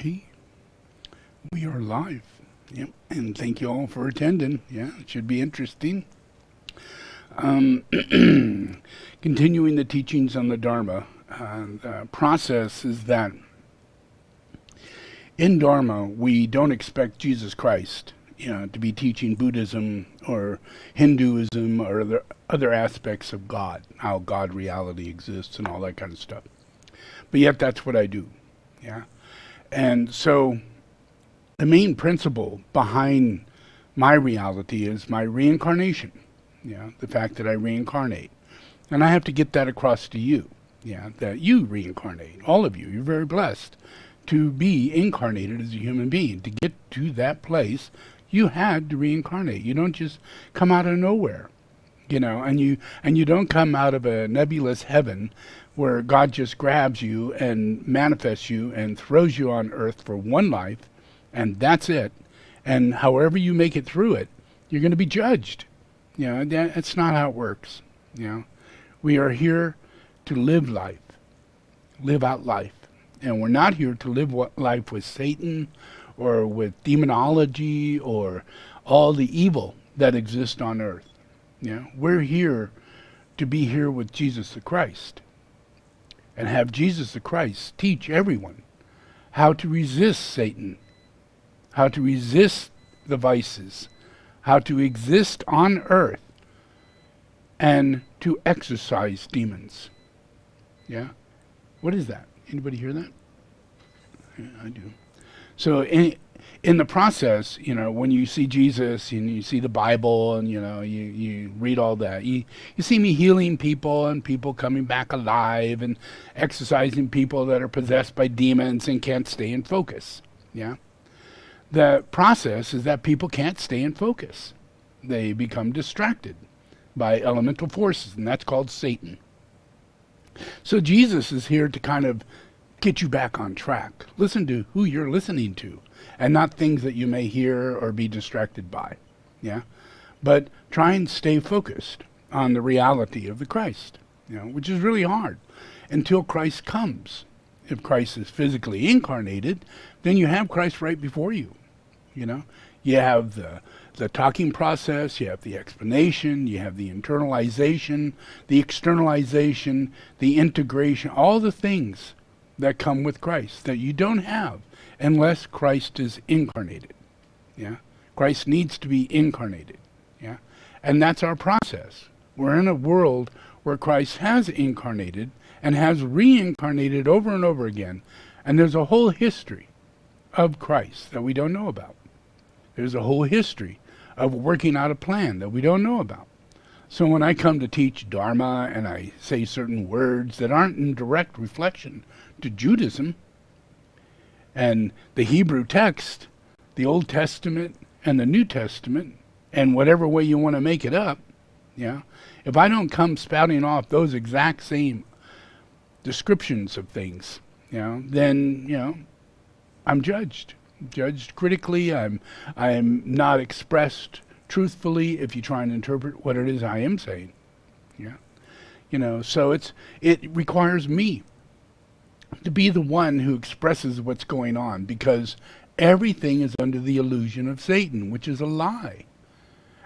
Okay, we are live. Yep, and thank you all for attending. Yeah, it should be interesting. Continuing the teachings on the Dharma, the process is that in Dharma we don't expect Jesus Christ, to be teaching Buddhism or Hinduism or other aspects of God, how God reality exists and all that kind of stuff. But yet that's what I do. Yeah. And so the main principle behind my reality is my reincarnation. Yeah, the fact that I reincarnate. And I have to get that across to you. Yeah, that you reincarnate. All of you. You're very blessed to be incarnated as a human being. To get to that place, you had to reincarnate. You don't just come out of nowhere. And you don't come out of a nebulous heaven where God just grabs you and manifests you and throws you on earth for one life, and that's it. And however you make it through it, you're going to be judged. That's not how it works. We are here to live life, live out life. And we're not here to live life with Satan or with demonology or all the evil that exists on earth. We're here to be here with Jesus the Christ and have Jesus the Christ teach everyone how to resist Satan, how to resist the vices, how to exist on earth, and to exorcise demons. Yeah? What is that? Anybody hear that? Yeah, I do. So in the process, when you see Jesus and you see the Bible and, you read all that, you see me healing people and people coming back alive and exorcising people that are possessed by demons and can't stay in focus. Yeah. The process is that people can't stay in focus. They become distracted by elemental forces, and that's called Satan. So Jesus is here to kind of get you back on track. Listen to who you're listening to, and not things that you may hear or be distracted by. Yeah? But try and stay focused on the reality of the Christ, which is really hard until Christ comes. If Christ is physically incarnated, then you have Christ right before you. You have the talking process, you have the explanation, you have the internalization, the externalization, the integration, all the things that come with Christ that you don't have unless Christ is incarnated. Yeah? Christ needs to be incarnated. Yeah? And that's our process. We're in a world where Christ has incarnated and has reincarnated over and over again, and there's a whole history of Christ that we don't know about. There's a whole history of working out a plan that we don't know about. So when I come to teach Dharma and I say certain words that aren't in direct reflection to Judaism and the Hebrew text, the Old Testament and the New Testament, and whatever way you want to make it up, if I don't come spouting off those exact same descriptions of things, then, I'm judged critically. I'm not expressed truthfully if you try and interpret what it is I am saying. So it requires me to be the one who expresses what's going on, because everything is under the illusion of Satan, which is a lie.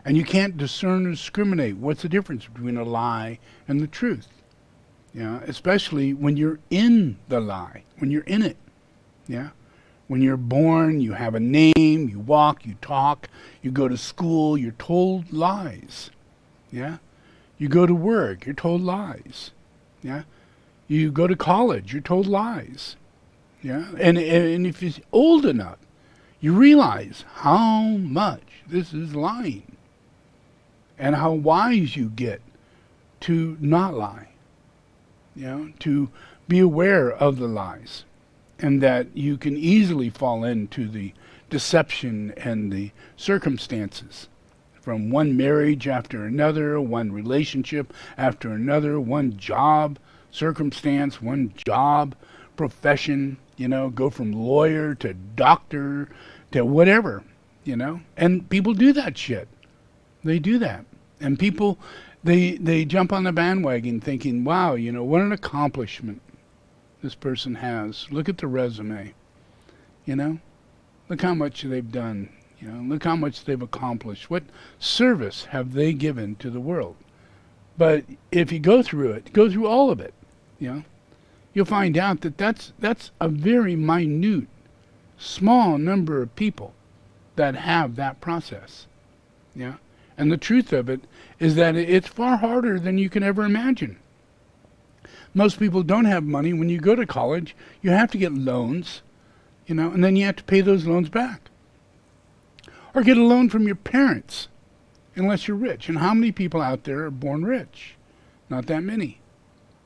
And you can't discern or discriminate what's the difference between a lie and the truth. Especially when you're in the lie, when you're in it. When you're born, you have a name, you walk, you talk, you go to school, you're told lies. You go to work, you're told lies. You go to college, you're told lies. And if you're old enough, you realize how much this is lying and how wise you get to not lie, to be aware of the lies. And that you can easily fall into the deception and the circumstances from one marriage after another, one relationship after another, one job circumstance, one job profession, go from lawyer to doctor to whatever, And people do that shit. They do that. And people, they jump on the bandwagon thinking, wow, what an accomplishment this person has. Look at the resume. You know? Look how much they've done. You know, look how much they've accomplished. What service have they given to the world? But if you go through it, go through all of it, you know, you'll find out that that's a very minute, small number of people that have that process. Yeah. And the truth of it is that it's far harder than you can ever imagine. Most people don't have money. When you go to college, you have to get loans, you know, and then you have to pay those loans back. Or get a loan from your parents, unless you're rich. And how many people out there are born rich? Not that many.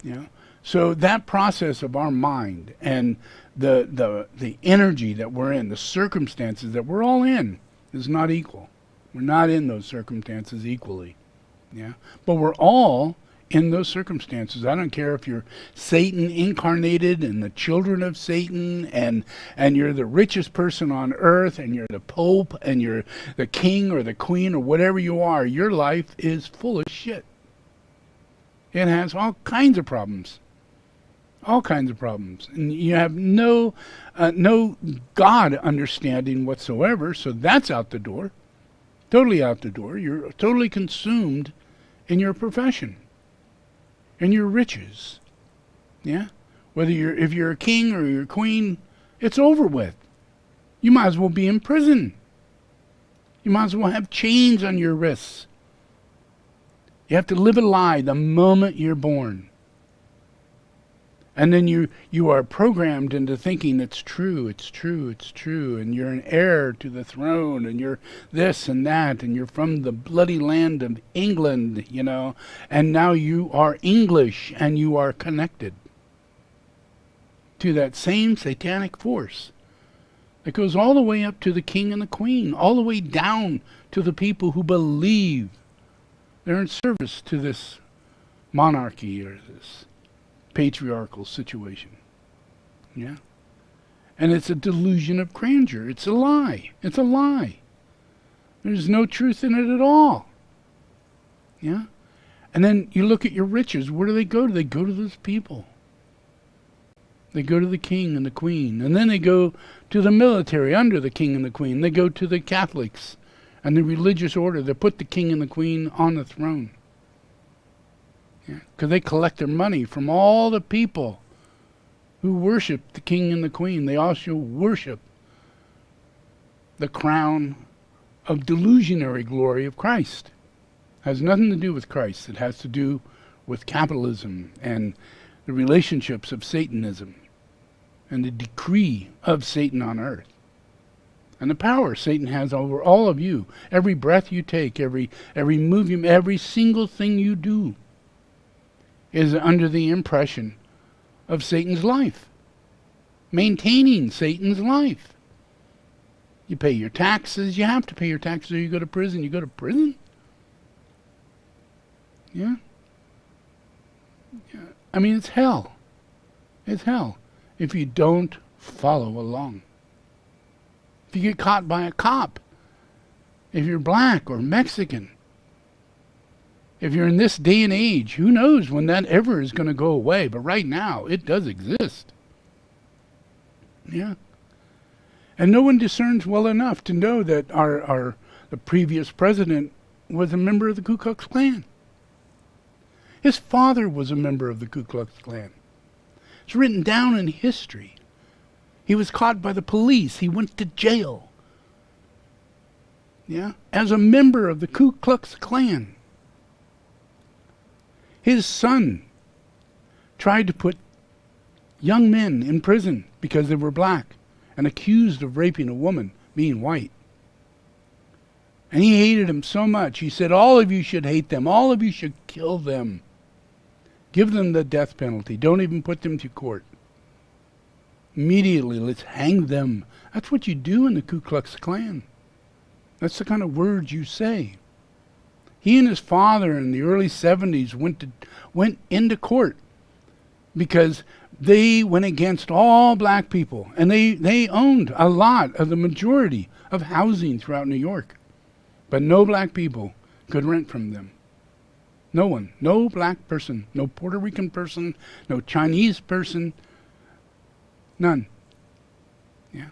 You know? So that process of our mind and the energy that we're in, the circumstances that we're all in, is not equal. We're not in those circumstances equally. Yeah? But we're all in those circumstances. I don't care if you're Satan incarnated and the children of Satan and you're the richest person on earth and you're the Pope and you're the king or the queen or whatever you are. Your life is full of shit. It has all kinds of problems. All kinds of problems. And you have no God understanding whatsoever, so that's out the door. Totally out the door. You're totally consumed in your profession. And your riches. Yeah? If you're a king or you're a queen, it's over with. You might as well be in prison. You might as well have chains on your wrists. You have to live a lie the moment you're born. And then you are programmed into thinking it's true, and you're an heir to the throne, and you're this and that, and you're from the bloody land of England, you know, and now you are English, and you are connected to that same satanic force that goes all the way up to the king and the queen, all the way down to the people who believe they're in service to this monarchy or this patriarchal situation. Yeah? And it's a delusion of grandeur. It's a lie. It's a lie. There's no truth in it at all. Yeah? And then you look at your riches. Where do they go? They go to those people. They go to the king and the queen. And then they go to the military under the king and the queen. They go to the Catholics and the religious order that put the king and the queen on the throne. Because they collect their money from all the people who worship the king and the queen. They also worship the crown of delusionary glory of Christ. It has nothing to do with Christ. It has to do with capitalism and the relationships of Satanism and the decree of Satan on earth. And the power Satan has over all of you. Every breath you take, every move you make, every single thing you do is under the impression of Satan's life. Maintaining Satan's life. You pay your taxes. You have to pay your taxes or you go to prison. You go to prison? Yeah? I mean, it's hell. It's hell if you don't follow along. If you get caught by a cop, if you're black or Mexican, if you're in this day and age, who knows when that ever is going to go away. But right now, it does exist. Yeah. And no one discerns well enough to know that the previous president was a member of the Ku Klux Klan. His father was a member of the Ku Klux Klan. It's written down in history. He was caught by the police. He went to jail. Yeah. As a member of the Ku Klux Klan. His son tried to put young men in prison because they were black and accused of raping a woman being white. And he hated him so much. He said, all of you should hate them. All of you should kill them. Give them the death penalty. Don't even put them to court. Immediately, let's hang them. That's what you do in the Ku Klux Klan. That's the kind of words you say. He and his father in the early 70s went into court because they went against all black people. And they owned a lot of the majority of housing throughout New York. But no black people could rent from them. No one. No black person. No Puerto Rican person. No Chinese person. None. Yeah.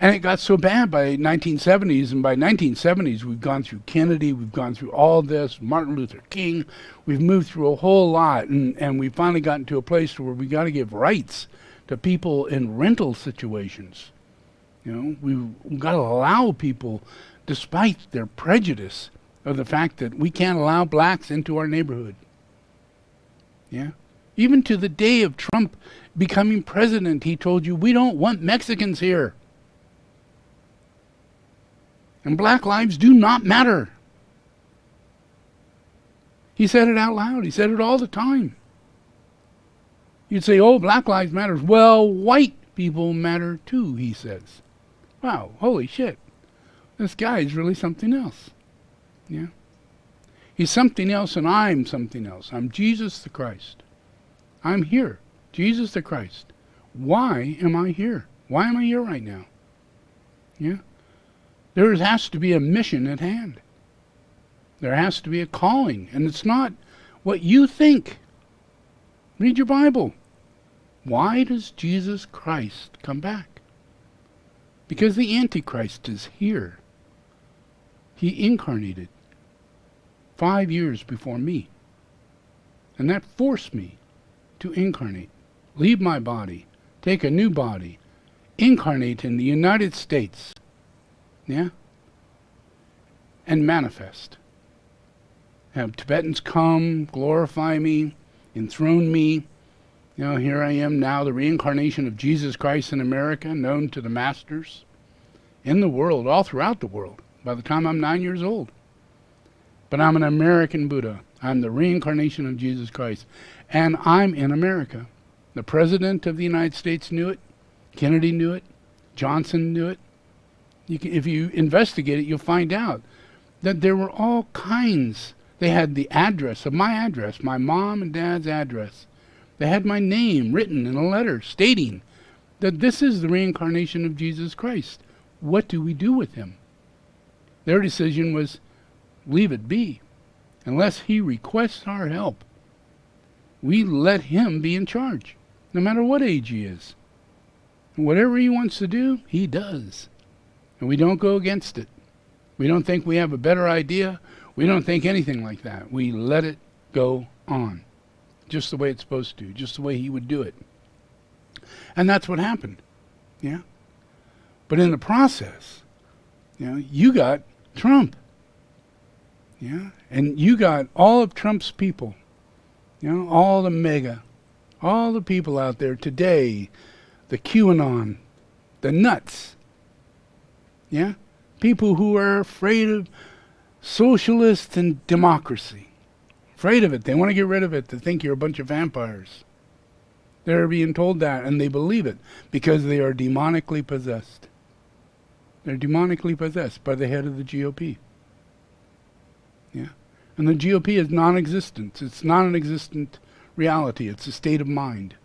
And it got so bad by 1970s, and by 1970s we've gone through Kennedy, we've gone through all this, Martin Luther King, we've moved through a whole lot, and we've finally gotten to a place where we got to give rights to people in rental situations. You know, we've got to allow people, despite their prejudice of the fact that we can't allow blacks into our neighborhood. Yeah? Even to the day of Trump becoming president, he told you, we don't want Mexicans here. And black lives do not matter. He said it out loud. He said it all the time. You'd say, oh, black lives matter. Well, white people matter too, he says. Wow, holy shit. This guy is really something else. Yeah? He's something else and I'm something else. I'm Jesus the Christ. I'm here. Jesus the Christ. Why am I here? Why am I here right now? Yeah? There has to be a mission at hand. There has to be a calling. And it's not what you think. Read your Bible. Why does Jesus Christ come back? Because the Antichrist is here. He incarnated 5 years before me. And that forced me to incarnate. Leave my body. Take a new body. Incarnate in the United States. Yeah? And manifest. Have Tibetans come, glorify me, enthrone me. You know, here I am now, the reincarnation of Jesus Christ in America, known to the masters in the world, all throughout the world, by the time I'm 9 years old. But I'm an American Buddha. I'm the reincarnation of Jesus Christ. And I'm in America. The President of the United States knew it. Kennedy knew it. Johnson knew it. If you investigate it, you'll find out that there were all kinds. They had the address of my address, my mom and dad's address. They had my name written in a letter stating that this is the reincarnation of Jesus Christ. What do we do with him? Their decision was, leave it be. Unless he requests our help, we let him be in charge, no matter what age he is. And whatever he wants to do, he does. And we don't go against it. We don't think we have a better idea. We don't think anything like that. We let it go on. Just the way it's supposed to. Just the way he would do it. And that's what happened. Yeah? But in the process, you know, you got Trump. Yeah? And you got all of Trump's people. You know, all the mega. All the people out there today. The QAnon. The nuts. Yeah? People who are afraid of socialists and democracy. Afraid of it. They want to get rid of it. They think you're a bunch of vampires. They're being told that, and they believe it because they are demonically possessed. They're demonically possessed by the head of the GOP. Yeah? And the GOP is non-existent. It's not an existent reality. It's a state of mind.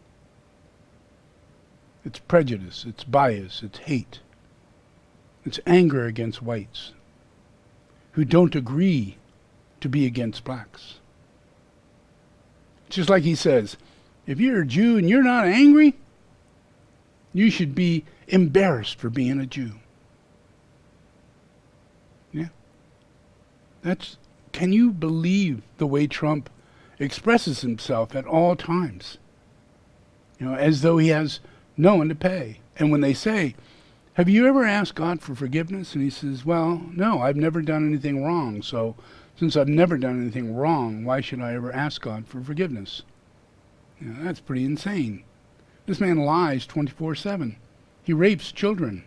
It's prejudice. It's bias. It's hate. It's anger against whites who don't agree to be against blacks. Just like he says, if you're a Jew and you're not angry, you should be embarrassed for being a Jew. Yeah? Can you believe the way Trump expresses himself at all times? You know, as though he has no one to pay. And when they say, have you ever asked God for forgiveness? And he says, well, no, I've never done anything wrong. So since I've never done anything wrong, why should I ever ask God for forgiveness? You know, that's pretty insane. This man lies 24/7. He rapes children.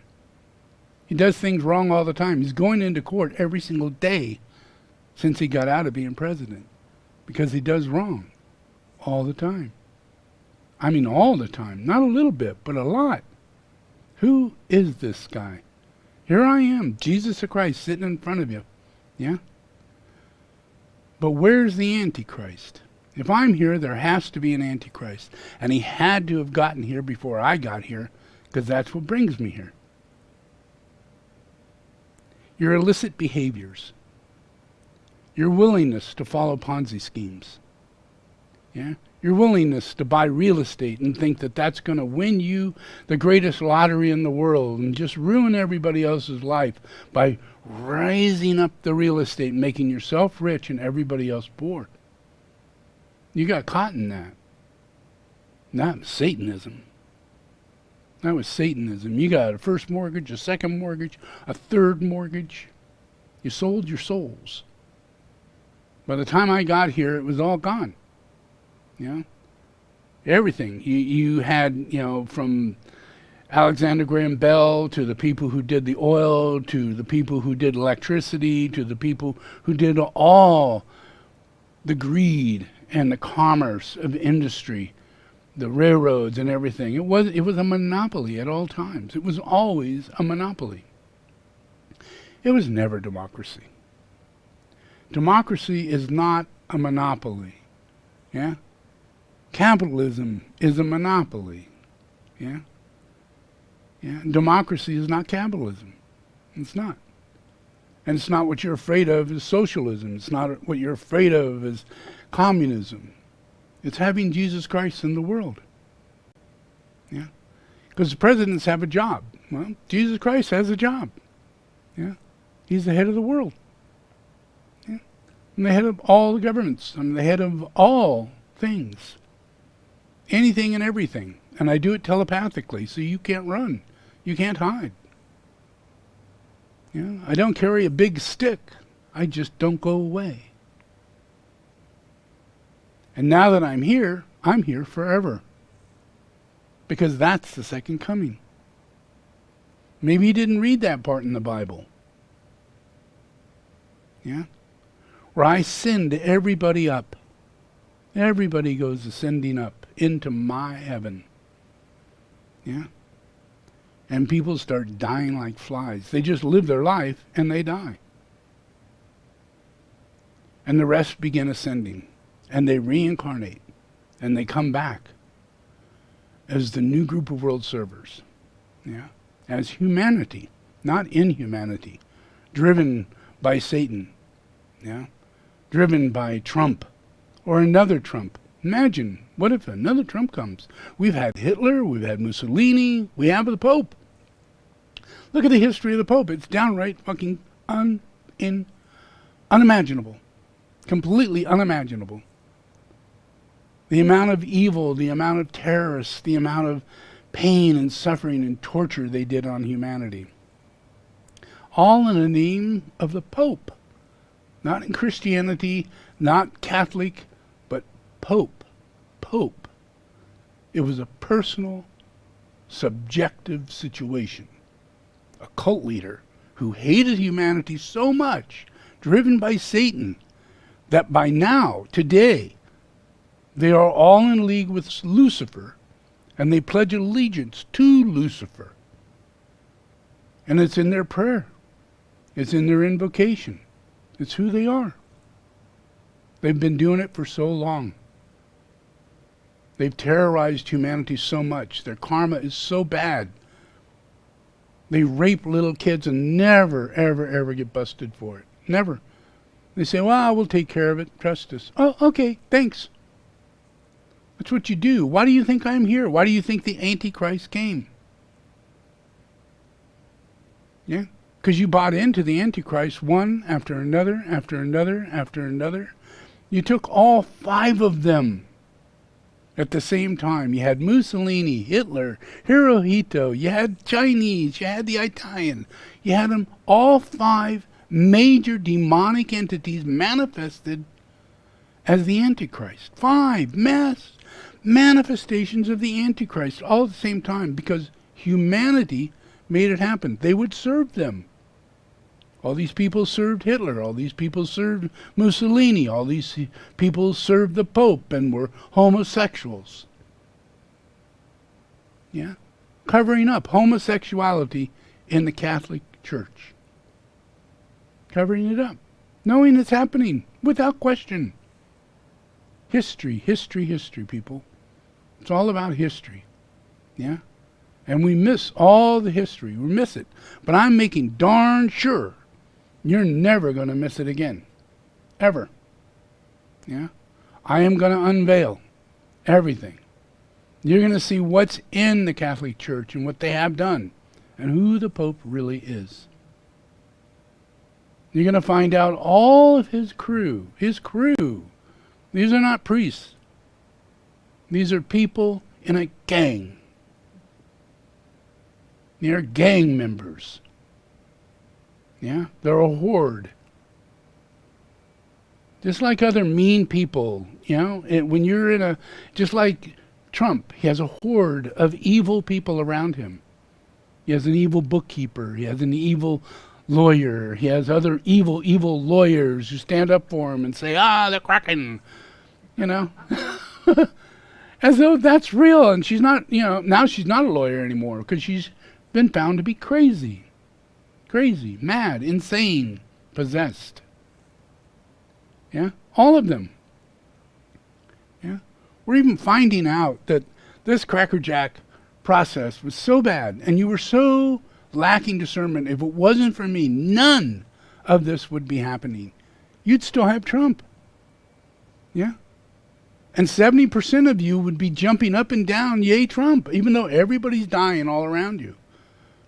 He does things wrong all the time. He's going into court every single day since he got out of being president because he does wrong all the time. I mean all the time. Not a little bit, but a lot. Who is this guy? Here I am, Jesus the Christ, sitting in front of you. Yeah? But where's the Antichrist? If I'm here, there has to be an Antichrist. And he had to have gotten here before I got here, because that's what brings me here. Your illicit behaviors. Your willingness to follow Ponzi schemes. Yeah? Your willingness to buy real estate and think that that's going to win you the greatest lottery in the world and just ruin everybody else's life by raising up the real estate and making yourself rich and everybody else poor. You got caught in that. That was Satanism. That was Satanism. You got a first mortgage, a second mortgage, a third mortgage. You sold your souls. By the time I got here, it was all gone. You know? Everything. You had, from Alexander Graham Bell to the people who did the oil, to the people who did electricity, to the people who did all the greed and the commerce of industry, the railroads and everything. It was a monopoly at all times. It was always a monopoly. It was never democracy. Democracy is not a monopoly. Yeah? Capitalism is a monopoly. Yeah? Yeah? Democracy is not capitalism. It's not. And it's not what you're afraid of is socialism. It's not what you're afraid of is communism. It's having Jesus Christ in the world. Yeah? Because the presidents have a job. Well, Jesus Christ has a job. Yeah? He's the head of the world. Yeah? And the head of all the governments. I'm the head of all things. Anything and everything. And I do it telepathically, so you can't run. You can't hide. Yeah? I don't carry a big stick. I just don't go away. And now that I'm here forever. Because that's the second coming. Maybe you didn't read that part in the Bible. Yeah? Where I send everybody up. Everybody goes ascending up into my heaven. Yeah? And people start dying like flies. They just live their life and they die. And the rest begin ascending. And they reincarnate. And they come back as the new group of world servers. Yeah? As humanity, not inhumanity. Driven by Satan. Yeah? Driven by Trump. Or another Trump. Imagine, what if another Trump comes? We've had Hitler, we've had Mussolini, we have the Pope. Look at the history of the Pope. It's downright fucking unimaginable. Completely unimaginable. The amount of evil, the amount of terrorists, the amount of pain and suffering and torture they did on humanity. All in the name of the Pope. Not in Christianity, not Catholic, but Pope. Pope. It was a personal, subjective situation. A cult leader who hated humanity so much, driven by Satan, that by now, today, they are all in league with Lucifer, and they pledge allegiance to Lucifer. And it's in their prayer. It's in their invocation. It's who they are. They've been doing it for so long. They've terrorized humanity so much. Their karma is so bad. They rape little kids and never, ever, ever get busted for it. Never. They say, well, we'll take care of it. Trust us. Oh, okay, thanks. That's what you do. Why do you think I'm here? Why do you think the Antichrist came? Yeah? Because you bought into the Antichrist one after another, after another, after another. You took all 5 of them at the same time. You had Mussolini, Hitler, Hirohito, you had Chinese, you had the Italian. You had them, all 5 major demonic entities manifested as the Antichrist. 5 mass manifestations of the Antichrist all at the same time because humanity made it happen. They would serve them. All these people served Hitler. All these people served Mussolini. All these people served the Pope and were homosexuals. Yeah? Covering up homosexuality in the Catholic Church. Covering it up. Knowing it's happening without question. History, history, history, people. It's all about history. Yeah? And we miss all the history. We miss it. But I'm making darn sure you're never going to miss it again. Ever. Yeah? I am going to unveil Everything. You're going to see what's in the Catholic Church and what they have done and who the Pope really is. You're going to find out all of his crew. His crew. These are not priests. These are people in a gang. They're gang members. Yeah? They're a horde. Just like other mean people, you know, when you're in a, just like Trump, he has a horde of evil people around him. He has an evil bookkeeper. He has an evil lawyer. He has other evil lawyers who stand up for him and say, they're cracking, you know. As though that's real. And she's not, you know, now she's not a lawyer anymore because she's been found to be crazy. Crazy, mad, insane, possessed. Yeah, all of them. Yeah, we're even finding out that this crackerjack process was so bad and you were so lacking discernment. If it wasn't for me, none of this would be happening. You'd still have Trump. Yeah. And 70% of you would be jumping up and down, yay Trump, even though everybody's dying all around you.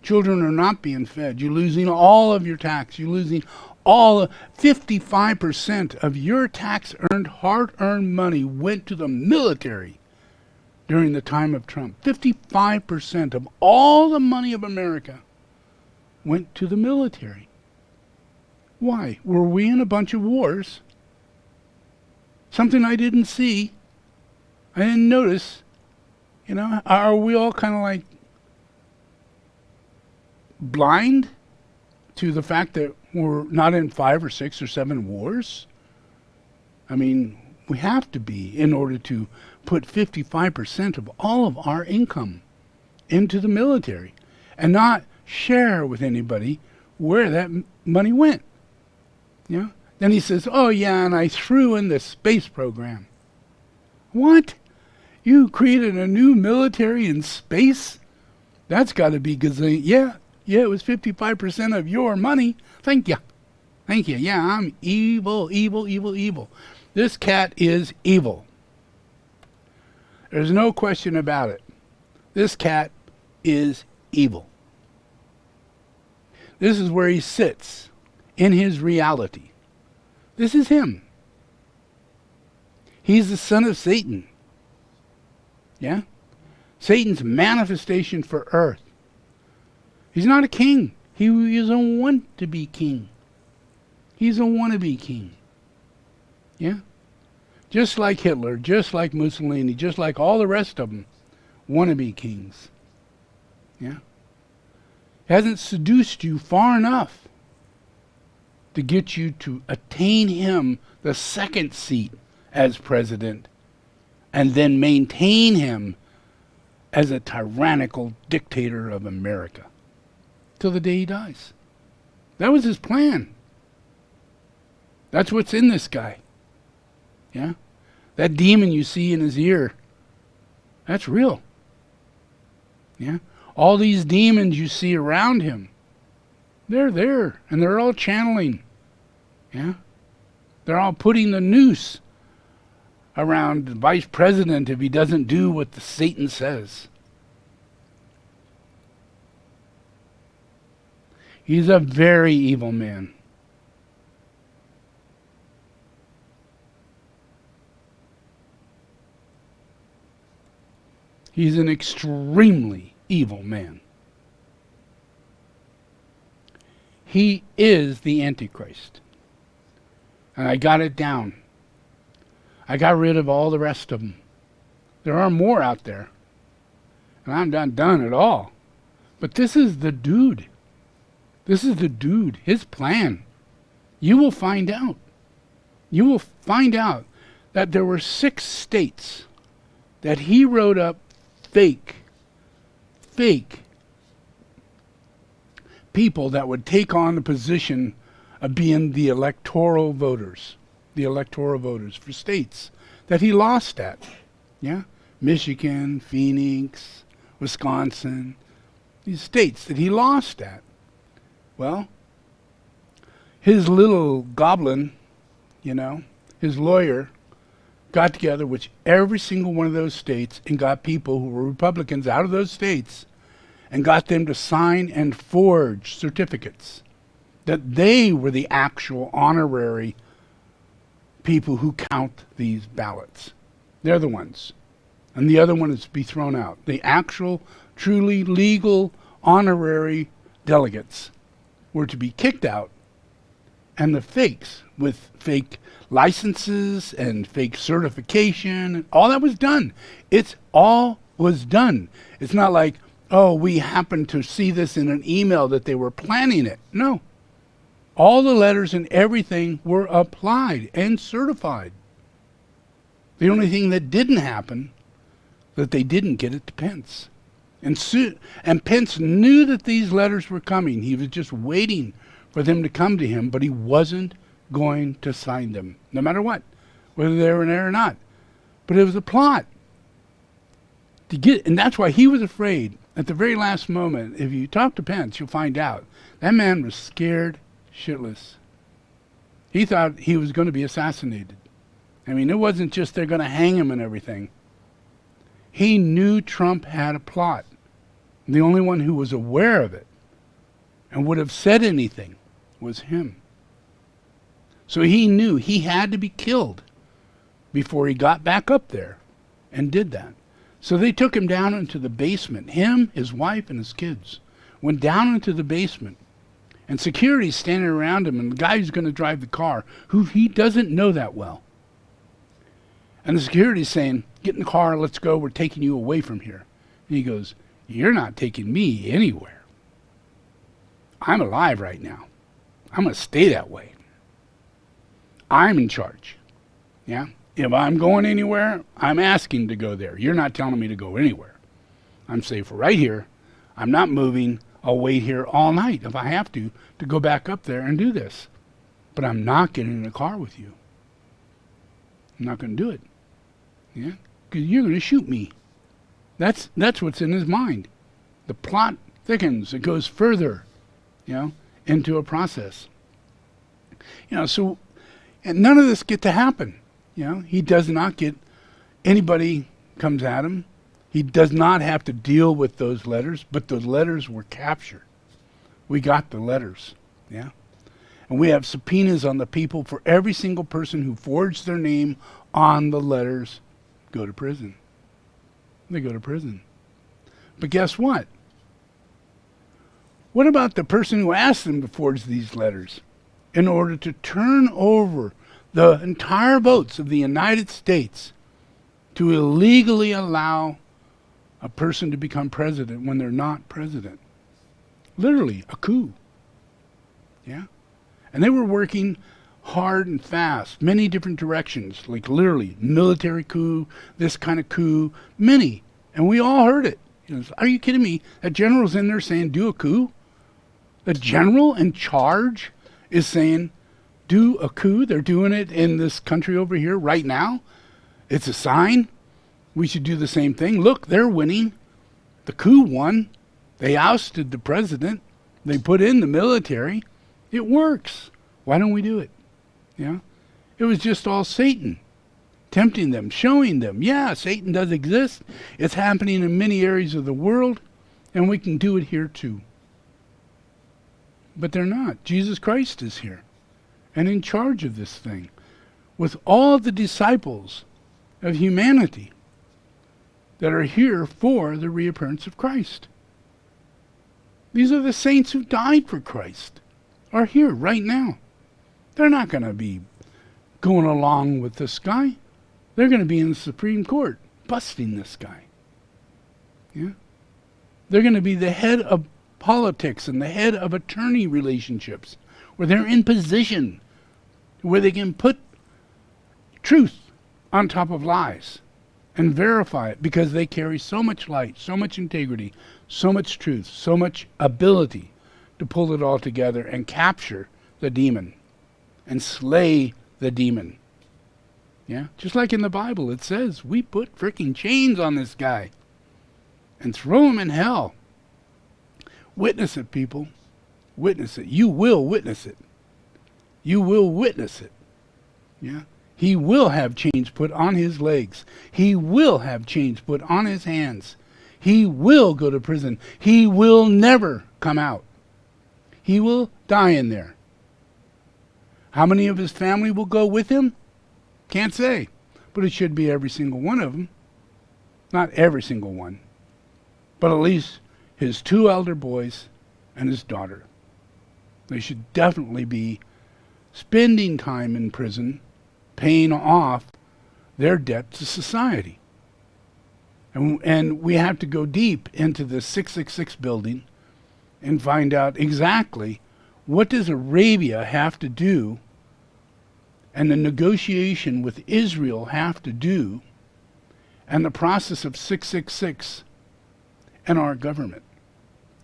Children are not being fed. You're losing all of your tax. You're losing all 55% of your tax-earned, hard-earned money went to the military during the time of Trump. 55% of all the money of America went to the military. Why? Were we in a bunch of wars? Something I didn't see. I didn't notice. You know, are we all kind of like blind to the fact that we're not in 5 or 6 or 7 wars? I mean, we have to be in order to put 55% of all of our income into the military and not share with anybody where that money went. You know? Then he says, oh yeah, and I threw in the space program. What? You created a new military in space? That's got to be gazillion. Yeah, it was 55% of your money. Thank you. Thank you. Yeah, I'm evil, evil, evil, evil. This cat is evil. There's no question about it. This cat is evil. This is where he sits in his reality. This is him. He's the son of Satan. Yeah? Satan's manifestation for earth. He's not a king. He doesn't want to be king. He's a wannabe king. Yeah? Just like Hitler, just like Mussolini, just like all the rest of them. Wannabe kings. Yeah? Hasn't seduced you far enough to get you to attain him the second seat as president and then maintain him as a tyrannical dictator of America till the day he dies. That was his plan. That's what's in this guy. Yeah? That demon you see in his ear, that's real. Yeah? All these demons you see around him, they're there, and they're all channeling. Yeah? They're all putting the noose around the vice president if he doesn't do what the Satan says. He's a very evil man. He's an extremely evil man. He is the Antichrist. And I got it down. I got rid of all the rest of them. There are more out there. And I'm not done at all. But this is the dude. This is the dude. His plan. You will find out. You will find out that there were 6 states that he wrote up fake people that would take on the position of being the electoral voters for states that he lost at. Yeah? Michigan, Phoenix, Wisconsin, these states that he lost at. Well, his little goblin, you know, his lawyer, got together with every single one of those states and got people who were Republicans out of those states and got them to sign and forge certificates that they were the actual honorary people who count these ballots. They're the ones. And the other one is to be thrown out. The actual, truly legal, honorary delegates were to be kicked out, and the fakes with fake licenses and fake certification, all that was done. It's all was done. It's not like, oh, we happened to see this in an email that they were planning it. No. All the letters and everything were applied and certified. The only thing that didn't happen, that they didn't get it to Pence. And Pence knew that these letters were coming. He was just waiting for them to come to him, but he wasn't going to sign them, no matter what, whether they were there or not. But it was a plot to get, and that's why he was afraid. At the very last moment, if you talk to Pence, you'll find out that man was scared shitless. He thought he was going to be assassinated. I mean, it wasn't just they're going to hang him and everything. He knew Trump had a plot. The only one who was aware of it and would have said anything was him. So he knew he had to be killed before he got back up there and did that. So they took him down into the basement. Him, his wife, and his kids went down into the basement. And security's standing around him, and the guy who's going to drive the car, who he doesn't know that well. And the security's saying, get in the car, let's go, we're taking you away from here. And he goes, you're not taking me anywhere. I'm alive right now. I'm going to stay that way. I'm in charge. Yeah? If I'm going anywhere, I'm asking to go there. You're not telling me to go anywhere. I'm safe right here. I'm not moving. I'll wait here all night if I have to go back up there and do this. But I'm not getting in a car with you. I'm not going to do it. Yeah? Because you're going to shoot me. That's what's in his mind. The plot thickens. It goes further, into a process. So, and none of this get to happen. He does not get, anybody comes at him. He does not have to deal with those letters, but those letters were captured. We got the letters, yeah? And we have subpoenas on the people for every single person who forged their name on the letters go to prison. They go to prison. But guess what? What about the person who asked them to forge these letters in order to turn over the entire votes of the United States to illegally allow a person to become president when they're not president? Literally, a coup. Yeah? And they were working hard and fast, many different directions, like literally military coup, this kind of coup, many. And we all heard it. Are you kidding me? That general's in there saying, do a coup? The general in charge is saying, do a coup. They're doing it in this country over here right now. It's a sign. We should do the same thing. Look, they're winning. The coup won. They ousted the president. They put in the military. It works. Why don't we do it? Yeah. It was just all Satan tempting them, showing them, yeah, Satan does exist. It's happening in many areas of the world, and we can do it here too. But they're not. Jesus Christ is here and in charge of this thing with all the disciples of humanity that are here for the reappearance of Christ. These are the saints who died for Christ, are here right now. They're not going to be going along with this guy. They're going to be in the Supreme Court busting this guy. Yeah? They're going to be the head of politics and the head of attorney relationships, where they're in position where they can put truth on top of lies and verify it, because they carry so much light, so much integrity, so much truth, so much ability to pull it all together and capture the demon and slay the demon. Yeah, just like in the Bible, it says we put freaking chains on this guy and throw him in hell. Witness it, people. Witness it. You will witness it. You will witness it. Yeah. He will have chains put on his legs. He will have chains put on his hands. He will go to prison. He will never come out. He will die in there. How many of his family will go with him? Can't say. But it should be every single one of them. Not every single one. But at least his 2 elder boys and his daughter. They should definitely be spending time in prison, paying off their debt to society. And we have to go deep into the 666 building and find out exactly what does Arabia have to do and the negotiation with Israel have to do and the process of 666 and our government.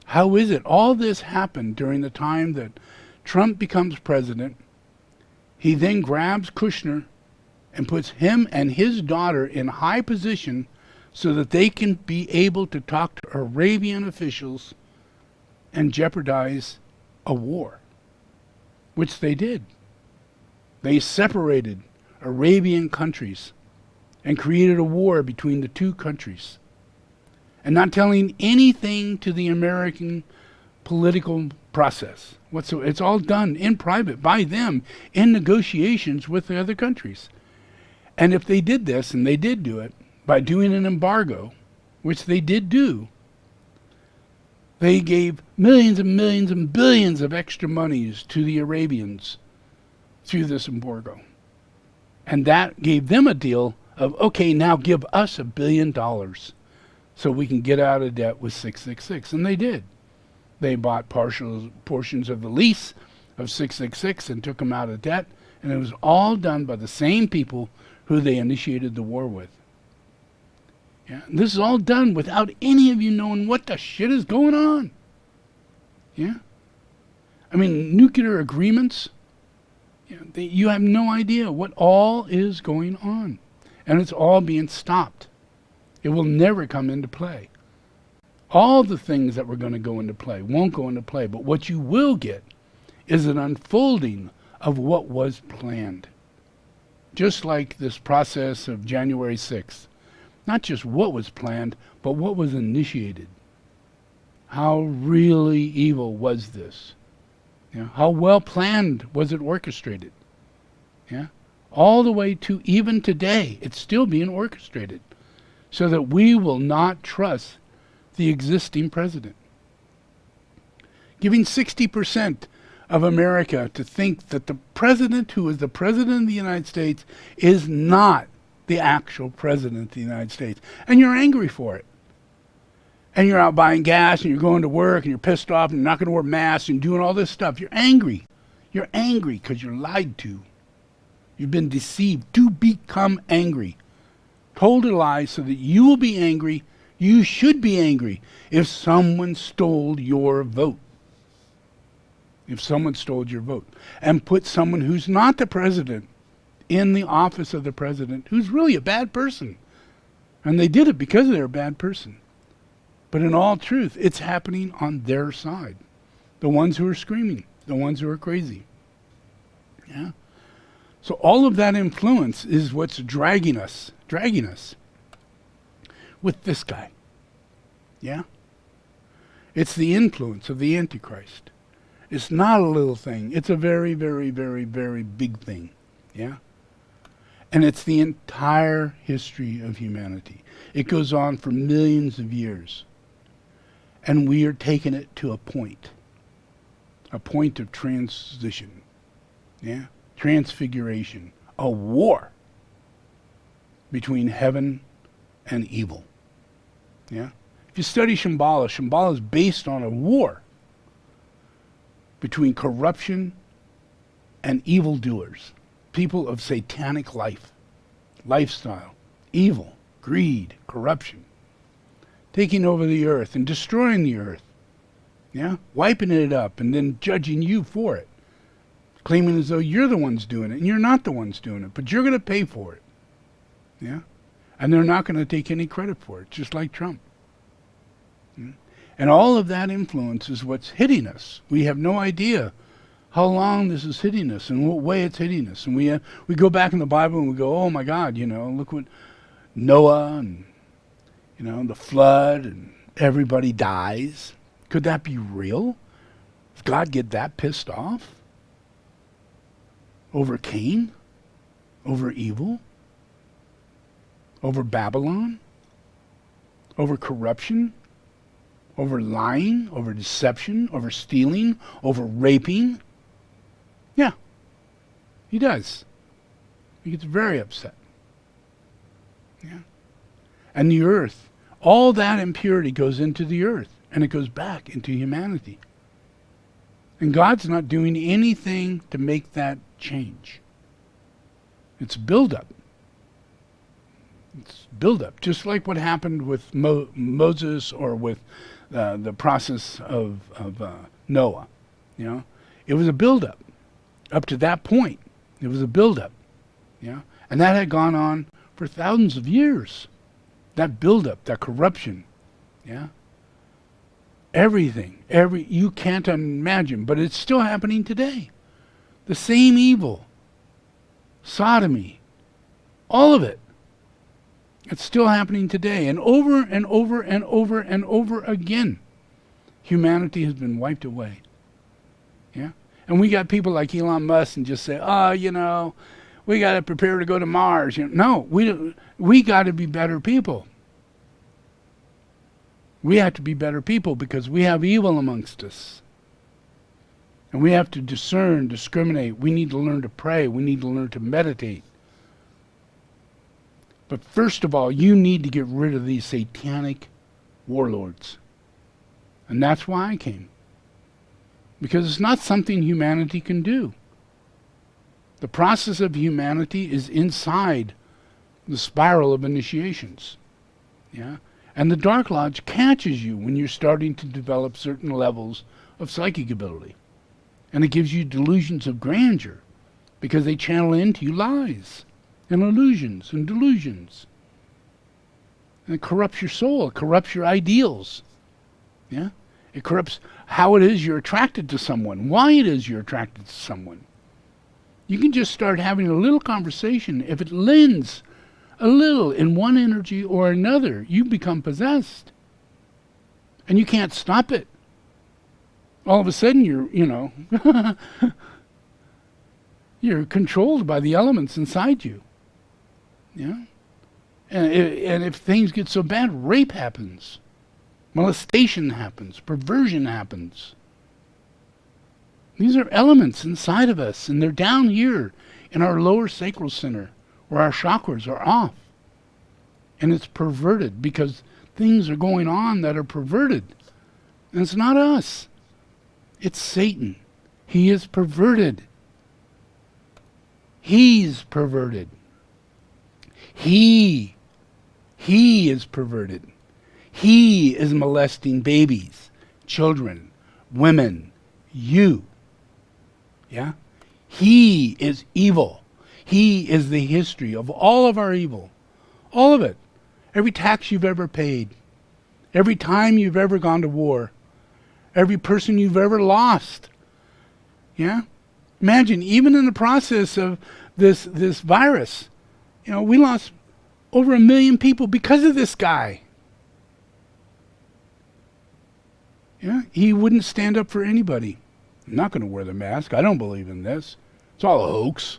How is it all this happened during the time that Trump becomes president? He then grabs Kushner and puts him and his daughter in high position so that they can be able to talk to Arabian officials and jeopardize a war, which they did. They separated Arabian countries and created a war between the 2 countries, and not telling anything to the American political process whatsoever. It's all done in private by them in negotiations with the other countries. And if they did this, and they did do it, by doing an embargo, which they did do, they gave millions and millions and billions of extra monies to the Arabians through this embargo. And that gave them a deal of, okay, now give us $1 billion so we can get out of debt with 666. And they did. They bought portions of the lease of 666 and took them out of debt. And it was all done by the same people who they initiated the war with. Yeah, and this is all done without any of you knowing what the shit is going on. Yeah? I mean, nuclear agreements, you have no idea what all is going on. And it's all being stopped. It will never come into play. All the things that were going to go into play won't go into play. But what you will get is an unfolding of what was planned. Just like this process of January 6th. Not just what was planned, but what was initiated. How really evil was this? How well planned was it orchestrated? All the way to even today, it's still being orchestrated. So that we will not trust the existing president. Giving 60% of America to think that the president who is the president of the United States is not the actual president of the United States. And you're angry for it. And you're out buying gas and you're going to work and you're pissed off and you're not going to wear masks and doing all this stuff. You're angry. You're angry because you're lied to. You've been deceived to become angry. Told a lie so that you will be angry. You should be angry if someone stole your vote. If someone stole your vote and put someone who's not the president in the office of the president, who's really a bad person. And they did it because they're a bad person. But in all truth, it's happening on their side. The ones who are screaming, the ones who are crazy. Yeah. So all of that influence is what's dragging us with this guy. Yeah? It's the influence of the Antichrist. It's not a little thing. It's a very, very, very, very big thing. Yeah? And it's the entire history of humanity. It goes on for millions of years. And we are taking it to a point of transition. Yeah? Transfiguration. A war between heaven and evil. Yeah? If you study Shambhala, Shambhala is based on a war between corruption and evildoers. People of satanic lifestyle, evil, greed, corruption, taking over the earth and destroying the earth, wiping it up and then judging you for it, claiming as though you're the ones doing it, and you're not the ones doing it, but you're going to pay for it, and they're not going to take any credit for it, just like Trump. And all of that influence is what's hitting us. We have no idea how long this is hitting us and what way it's hitting us. And we go back in the Bible and we go, oh my God, look what Noah and, the flood and everybody dies. Could that be real? Does God get that pissed off? Over Cain? Over evil? Over Babylon? Over corruption? Over lying? Over deception? Over stealing? Over raping? Yeah, he does. He gets very upset. Yeah. And the earth, all that impurity goes into the earth, and it goes back into humanity. And God's not doing anything to make that change. It's build-up. It's build-up, just like what happened with Moses or with the process of Noah. It was a build-up. Up to that point, it was a build-up. And that had gone on for thousands of years. That build-up, that corruption. Everything, you can't imagine, but it's still happening today. The same evil, sodomy, all of it. It's still happening today, and over and over and over and over again. Humanity has been wiped away. And we got people like Elon Musk and just say, we got to prepare to go to Mars. No, we got to be better people. We have to be better people because we have evil amongst us. And we have to discern, discriminate. We need to learn to pray. We need to learn to meditate. But first of all, you need to get rid of these satanic warlords. And that's why I came. Because it's not something humanity can do. The process of humanity is inside the spiral of initiations. And the Dark Lodge catches you when you're starting to develop certain levels of psychic ability. And it gives you delusions of grandeur because they channel into you lies and illusions and delusions. And it corrupts your soul. It corrupts your ideals. It corrupts how it is you're attracted to someone, why it is you're attracted to someone. You can just start having a little conversation. If it lends a little in one energy or another, you become possessed. And you can't stop it. All of a sudden you're controlled by the elements inside you. And if things get so bad, rape happens. Molestation happens. Perversion happens. These are elements inside of us, and they're down here in our lower sacral center, where our chakras are off. And it's perverted because things are going on that are perverted. And it's not us. It's Satan. He is perverted. He's perverted. He is perverted. He is molesting babies, children, women, you. He is evil. He is the history of all of our evil. All of it. Every tax you've ever paid. Every time you've ever gone to war. Every person you've ever lost. Imagine, even in the process of this virus, we lost over 1 million people because of this guy. He wouldn't stand up for anybody. I'm not going to wear the mask. I don't believe in this. It's all a hoax.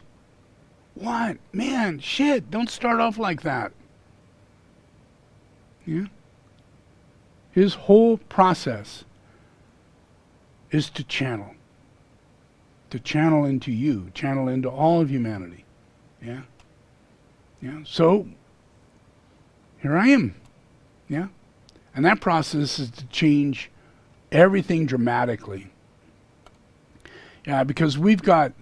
What? Man, shit, don't start off like that. His whole process is to channel into you, channel into all of humanity. So, here I am. And that process is to change everything dramatically. Because we've got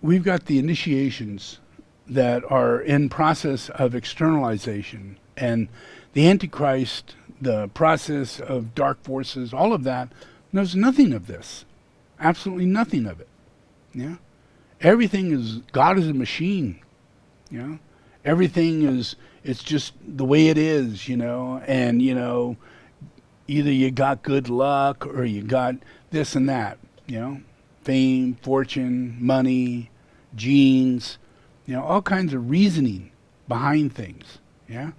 the initiations that are in process of externalization, and the Antichrist, the process of dark forces, all of that knows nothing of this. Absolutely nothing of it. Everything is, God is a machine. Everything is, it's just the way it is, and either you got good luck or you got this and that, fame, fortune, money, genes, all kinds of reasoning behind things. Yeah?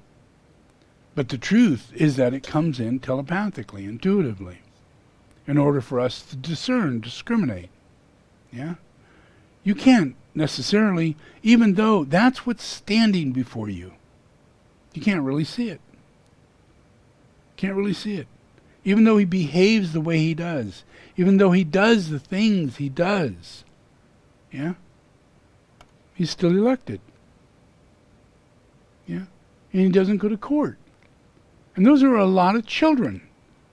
But the truth is that it comes in telepathically, intuitively, in order for us to discern, discriminate. Yeah? You can't necessarily, even though that's what's standing before you, you can't really see it. Can't really see it. Even though he behaves the way he does, even though he does the things he does, yeah, he's still elected. Yeah, and he doesn't go to court. And those are a lot of children.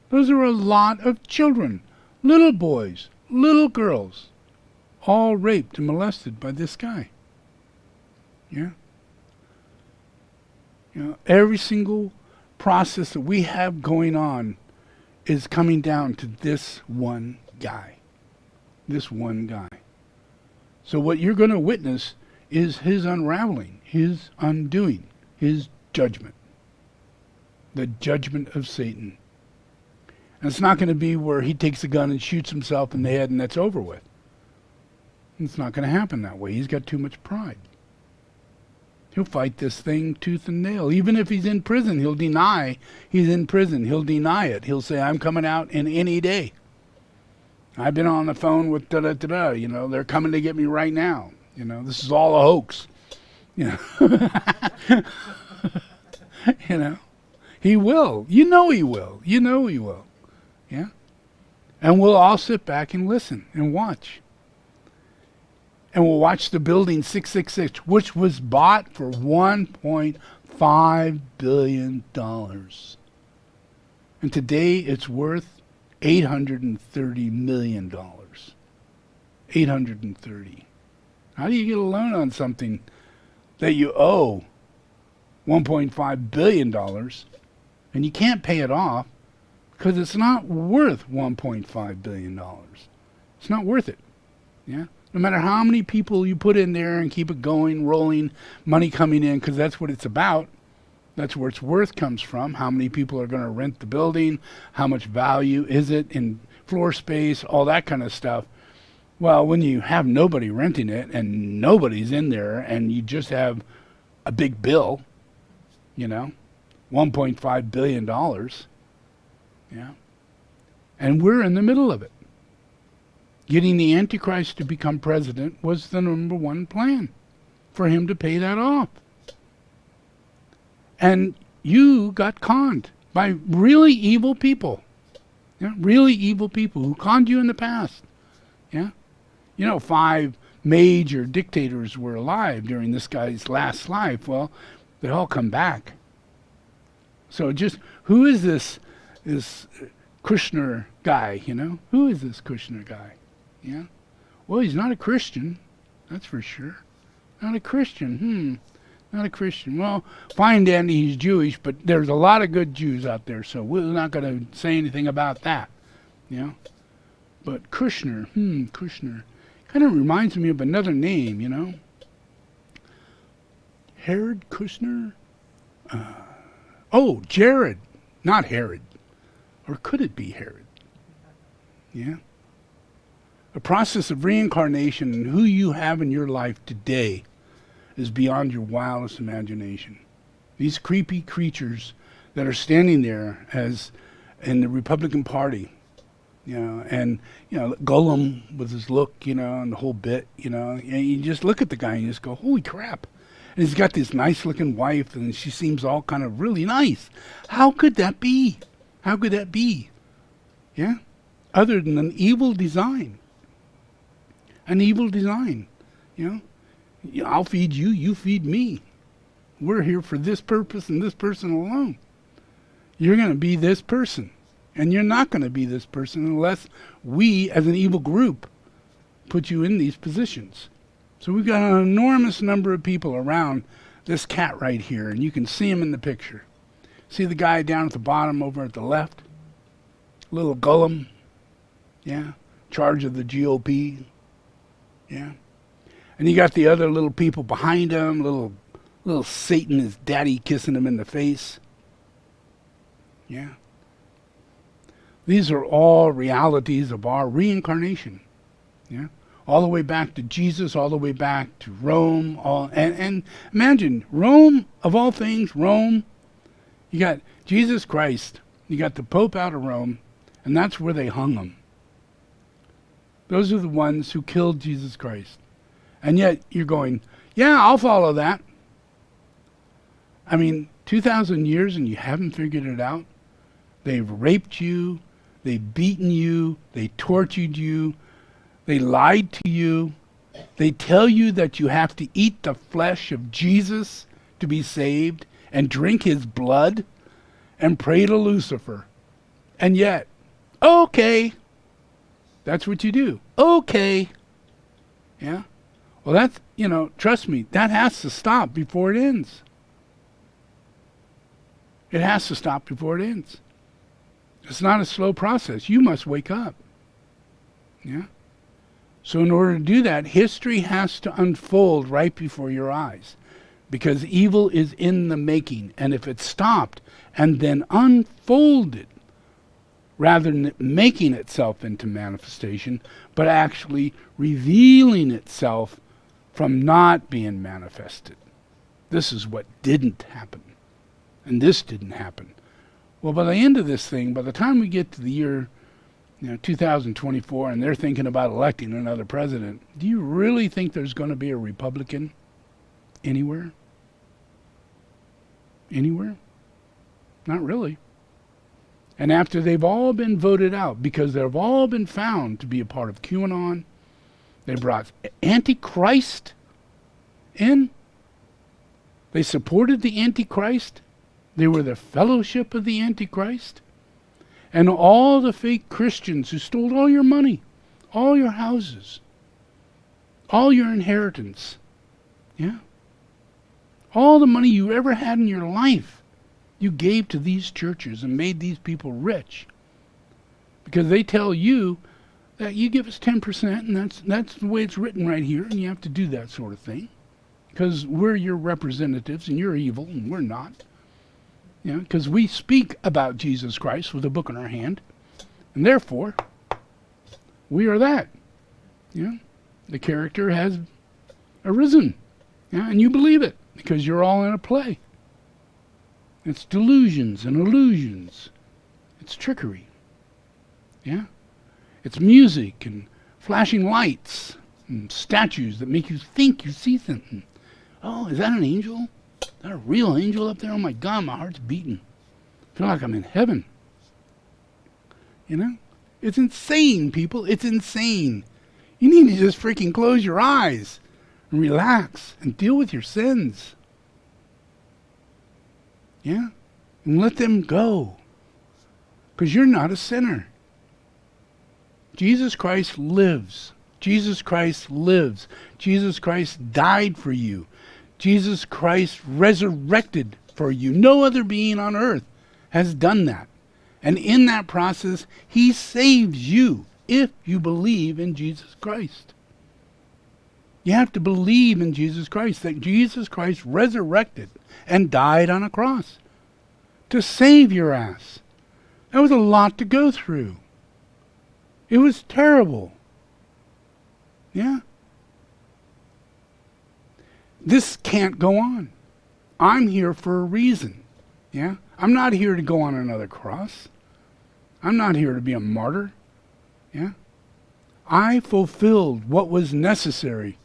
Those are a lot of children. Little boys, little girls, all raped and molested by this guy. Yeah. Every single process that we have going on is coming down to this one guy. This one guy. So what you're going to witness is his unraveling, his undoing, his judgment. The judgment of Satan. And it's not going to be where he takes a gun and shoots himself in the head and that's over with. It's not going to happen that way. He's got too much pride. He'll fight this thing tooth and nail. Even if he's in prison, he'll deny he's in prison. He'll deny it. He'll say, I'm coming out in any day. I've been on the phone with da-da-da-da. They're coming to get me right now. This is all a hoax. He will. He will. He will. Yeah? And we'll all sit back and listen and watch. And we'll watch the building 666, which was bought for $1.5 billion. And today it's worth $830 million. 830. How do you get a loan on something that you owe $1.5 billion and you can't pay it off because it's not worth $1.5 billion. It's not worth it. Yeah. No matter how many people you put in there and keep it going, rolling, money coming in, because that's what it's about. That's where its worth comes from. How many people are going to rent the building? How much value is it in floor space? All that kind of stuff. Well, when you have nobody renting it and nobody's in there and you just have a big bill, $1.5 billion. Yeah. And we're in the middle of it. Getting the Antichrist to become president was the number one plan, for him to pay that off. And you got conned by really evil people. Yeah, really evil people who conned you in the past. Yeah. 5 major dictators were alive during this guy's last life. Well, they all come back. So who is this Kushner guy, Who is this Kushner guy? Yeah. Well, he's not a Christian, that's for sure. Not a Christian. Not a Christian. Well, fine, Dandy, he's Jewish, but there's a lot of good Jews out there, so we're not going to say anything about that. But Kushner, Kushner. Kind of reminds me of another name, Herod Kushner? Jared. Not Herod. Or could it be Herod? Yeah. The process of reincarnation and who you have in your life today is beyond your wildest imagination. These creepy creatures that are standing there as in the Republican Party, and Gollum with his look, and the whole bit, and you just look at the guy and you just go, holy crap. And he's got this nice looking wife and she seems all kind of really nice. How could that be? How could that be? Yeah? Other than an evil design. An evil design. I'll feed you, you feed me. We're here for this purpose and this person alone. You're going to be this person. And you're not going to be this person unless we, as an evil group, put you in these positions. So we've got an enormous number of people around this cat right here, and you can see him in the picture. See the guy down at the bottom over at the left? Little Gollum. Yeah. Charge of the GOP. Yeah. And you got the other little people behind him, little Satan, his daddy kissing him in the face. Yeah. These are all realities of our reincarnation. Yeah, all the way back to Jesus, all the way back to Rome. And imagine Rome, of all things, Rome. You got Jesus Christ. You got the Pope out of Rome, and that's where they hung him. Those are the ones who killed Jesus Christ. And yet you're going, yeah, I'll follow that. I mean, 2,000 years and you haven't figured it out? They've raped you, they've beaten you, they tortured you, they lied to you, they tell you that you have to eat the flesh of Jesus to be saved and drink his blood and pray to Lucifer. And yet, okay, that's what you do. Okay. Yeah? Well, that's, trust me, that has to stop before it ends. It has to stop before it ends. It's not a slow process. You must wake up. Yeah? So in order to do that, history has to unfold right before your eyes. Because evil is in the making. And if it stopped and then unfolded, rather than making itself into manifestation, but actually revealing itself from not being manifested. This is what didn't happen. And this didn't happen. Well, by the end of this thing, by the time we get to the year 2024 and they're thinking about electing another president, do you really think there's going to be a Republican anywhere? Anywhere? Not really. And after they've all been voted out, because they've all been found to be a part of QAnon, they brought Antichrist in. They supported the Antichrist. They were the fellowship of the Antichrist. And all the fake Christians who stole all your money, all your houses, all your inheritance. Yeah? All the money you ever had in your life, you gave to these churches and made these people rich. Because they tell you that you give us 10%, and that's the way it's written right here, and you have to do that sort of thing. Because we're your representatives, and you're evil, and we're not. Because we speak about Jesus Christ with a book in our hand, and therefore, we are that. The character has arisen, and you believe it, because you're all in a play. It's delusions and illusions. It's trickery. It's music and flashing lights and statues that make you think you see something. Oh, is that an angel? Is that a real angel up there? Oh my God, my heart's beating. I feel like I'm in heaven. It's insane, people. It's insane. You need to just freaking close your eyes and relax and deal with your sins. And let them go. Because you're not a sinner. Jesus Christ lives. Jesus Christ lives. Jesus Christ died for you. Jesus Christ resurrected for you. No other being on earth has done that. And in that process, he saves you if you believe in Jesus Christ. You have to believe in Jesus Christ, that Jesus Christ resurrected and died on a cross to save your ass. That was a lot to go through. It was terrible. This can't go on. I'm here for a reason. I'm not here to go on another cross. I'm not here to be a martyr. I fulfilled what was necessary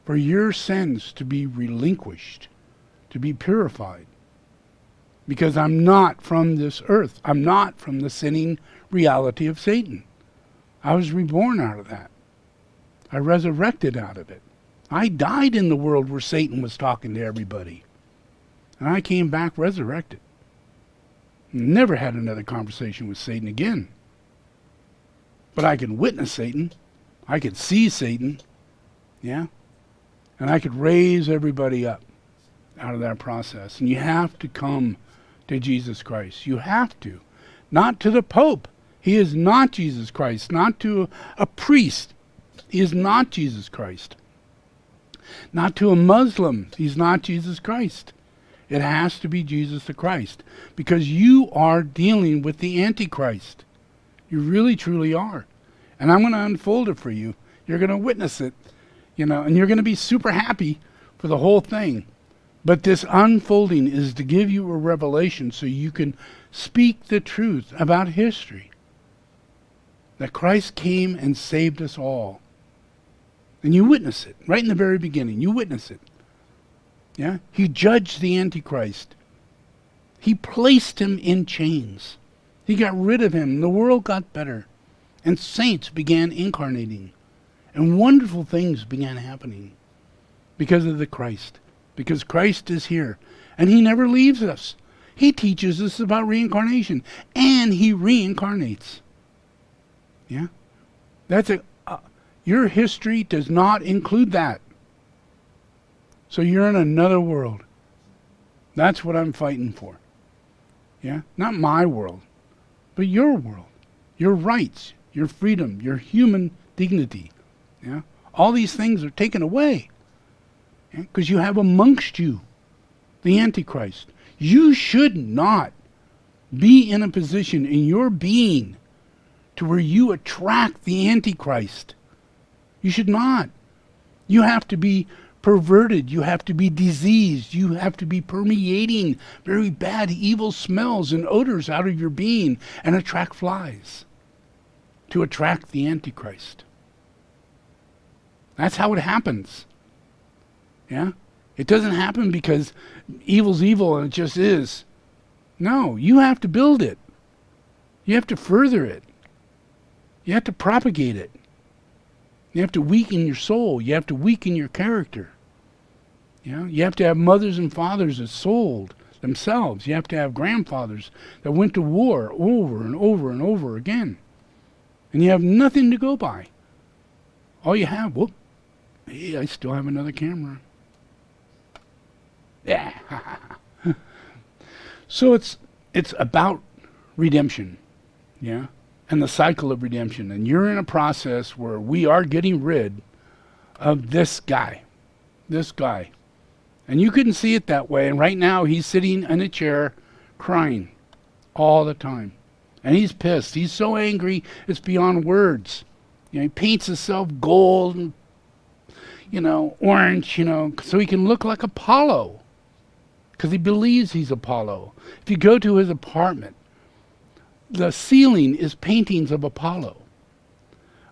for your sins to be relinquished, to be purified. Because I'm not from this earth. I'm not from the sinning reality of Satan. I was reborn out of that. I resurrected out of it. I died in the world where Satan was talking to everybody. And I came back resurrected. Never had another conversation with Satan again. But I could witness Satan. I could see Satan. And I could raise everybody up out of that process. And you have to come to Jesus Christ. You have to. Not to the Pope. He is not Jesus Christ. Not to a priest. He is not Jesus Christ. Not to a Muslim. He's not Jesus Christ. It has to be Jesus the Christ. Because you are dealing with the Antichrist. You really, truly are. And I'm going to unfold it for you. You're going to witness it, and you're going to be super happy for the whole thing. But this unfolding is to give you a revelation so you can speak the truth about history. That Christ came and saved us all. And you witness it, right in the very beginning. You witness it. Yeah? He judged the Antichrist. He placed him in chains. He got rid of him. The world got better. And saints began incarnating. And wonderful things began happening because of the Christ. Because Christ is here. And he never leaves us. He teaches us about reincarnation. And he reincarnates. Yeah? That's your history does not include that. So you're in another world. That's what I'm fighting for. Yeah? Not my world, but your world. Your rights, your freedom, your human dignity. Yeah? All these things are taken away. Because you have amongst you the Antichrist. You should not be in a position in your being to where you attract the Antichrist. You should not. You have to be perverted. You have to be diseased. You have to be permeating very bad, evil smells and odors out of your being and attract flies to attract the Antichrist. That's how it happens. Yeah? It doesn't happen because evil's evil and it just is. No, you have to build it. You have to further it. You have to propagate it. You have to weaken your soul. You have to weaken your character. You have to have mothers and fathers that sold themselves. You have to have grandfathers that went to war over and over and over again. And you have nothing to go by. All you have, hey, I still have another camera. Yeah. So it's about redemption. Yeah. And the cycle of redemption. And you're in a process where we are getting rid of this guy. This guy. And you couldn't see it that way. And right now he's sitting in a chair crying all the time. And he's pissed. He's so angry it's beyond words. He paints himself gold and, orange, so he can look like Apollo. Because he believes he's Apollo. If you go to his apartment, the ceiling is paintings of Apollo.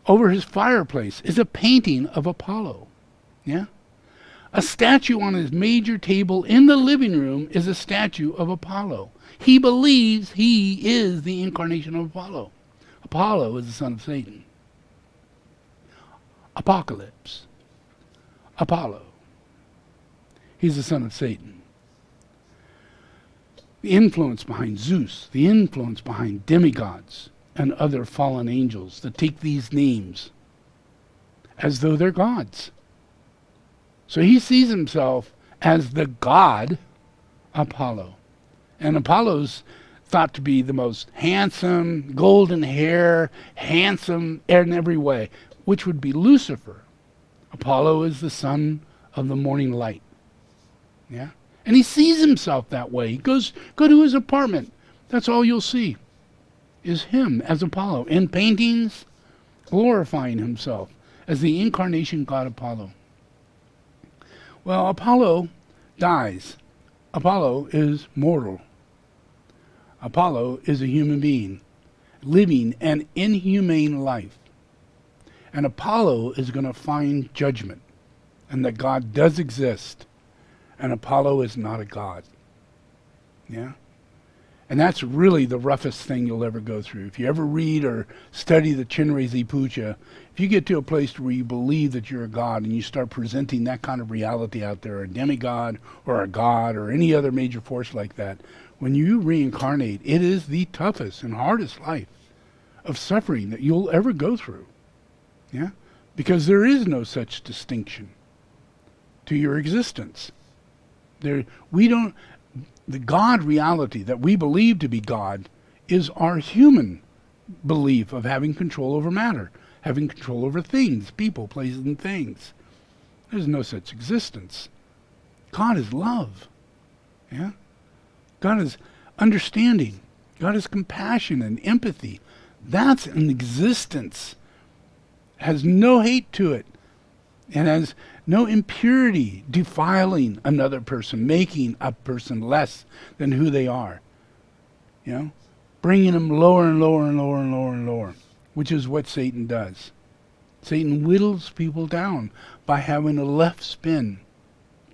Over his fireplace is a painting of Apollo. Yeah? A statue on his major table in the living room is a statue of Apollo. He believes he is the incarnation of Apollo. Apollo is the son of Satan. Apocalypse. Apollo. He's the son of Satan. The influence behind Zeus, the influence behind demigods and other fallen angels that take these names as though they're gods. So he sees himself as the god Apollo. And Apollo's thought to be the most handsome, golden hair, handsome in every way, which would be Lucifer. Apollo is the son of the morning light. Yeah? And he sees himself that way. He go to his apartment. That's all you'll see is him as Apollo in paintings, glorifying himself as the incarnation god Apollo. Well, Apollo dies. Apollo is mortal. Apollo is a human being living an inhumane life. And Apollo is going to find judgment and that God does exist. And Apollo is not a god. Yeah? And that's really the roughest thing you'll ever go through. If you ever read or study the Chinrezi Puja, if you get to a place where you believe that you're a god and you start presenting that kind of reality out there, a demigod or a god or any other major force like that, when you reincarnate, it is the toughest and hardest life of suffering that you'll ever go through. Yeah? Because there is no such distinction to your existence. The God reality that we believe to be God is our human belief of having control over matter, having control over things, people, places, and things. There's no such existence. God is love. Yeah? God is understanding. God is compassion and empathy. That's an existence. has no hate to it, and has no impurity defiling another person, making a person less than who they are. You know, bringing them lower and lower and lower and lower and lower, which is what Satan does. Satan whittles people down by having a left spin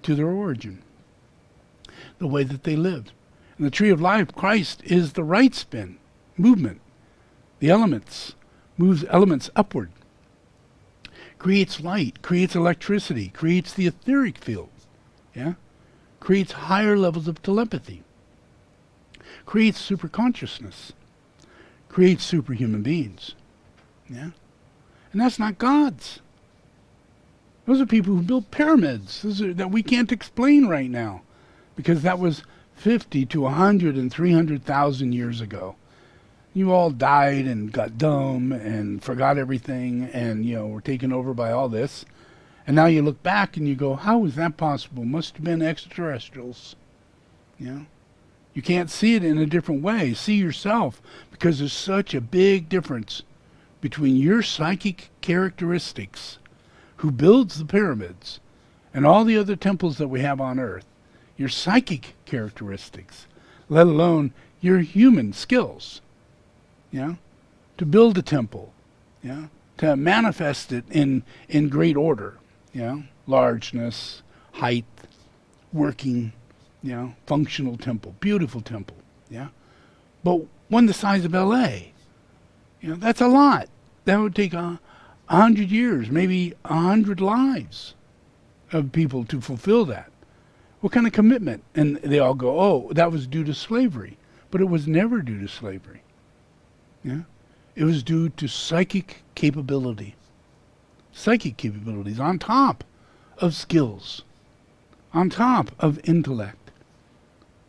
to their origin, the way that they lived. In the tree of life, Christ is the right spin, movement. The elements, moves elements upward. Creates light, creates electricity, creates the etheric field. Yeah? Creates higher levels of telepathy. Creates superconsciousness. Creates superhuman beings. Yeah? And that's not God's. Those are people who built pyramids that we can't explain right now, because that was 50 to 100 and 300,000 years ago. You all died and got dumb and forgot everything and, were taken over by all this. And now you look back and you go, how is that possible? Must have been extraterrestrials. You can't see it in a different way. See yourself, because there's such a big difference between your psychic characteristics, who builds the pyramids and all the other temples that we have on earth, your psychic characteristics, let alone your human skills, to build a temple, to manifest it in great order, largeness, height, working, functional temple, beautiful temple, but one the size of LA, that's a lot. That would take 100 years, maybe 100 lives of people to fulfill that. What kind of commitment? And they all go, oh, that was due to slavery. But it was never due to slavery. It was due to psychic capability. Psychic capabilities on top of skills. On top of intellect.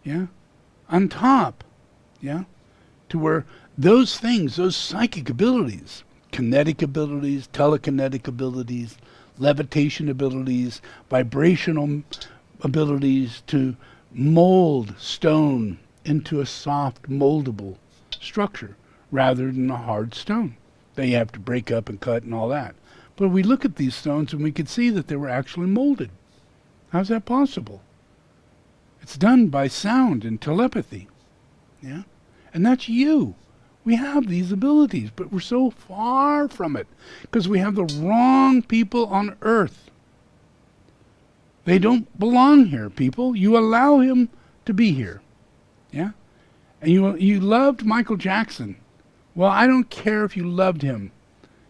On top. To where those things, those psychic abilities, kinetic abilities, telekinetic abilities, levitation abilities, vibrational abilities to mold stone into a soft, moldable structure rather than a hard stone that you have to break up and cut and all that. But we look at these stones and we could see that they were actually molded. How's that possible? It's done by sound and telepathy. And that's you. We have these abilities, but we're so far from it because we have the wrong people on earth. They don't belong here, people. You allow him to be here. And you loved Michael Jackson. Well, I don't care if you loved him.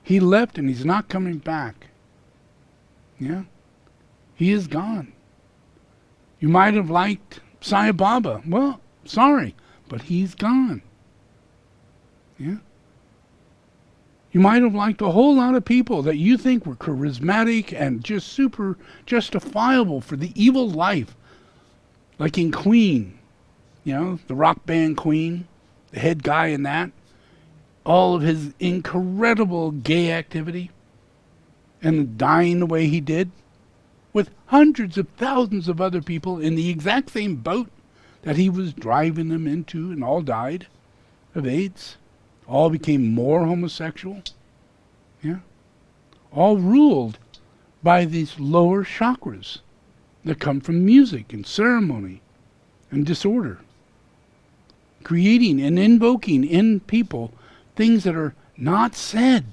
He left and he's not coming back. He is gone. You might have liked Sai Baba. Well, sorry, but he's gone. You might have liked a whole lot of people that you think were charismatic and just super justifiable for the evil life. Like in Queen, the rock band Queen, the head guy in that, all of his incredible gay activity, and dying the way he did, with hundreds of thousands of other people in the exact same boat that he was driving them into, and all died of AIDS. All became more homosexual. All ruled by these lower chakras that come from music and ceremony and disorder. Creating and invoking in people things that are not said,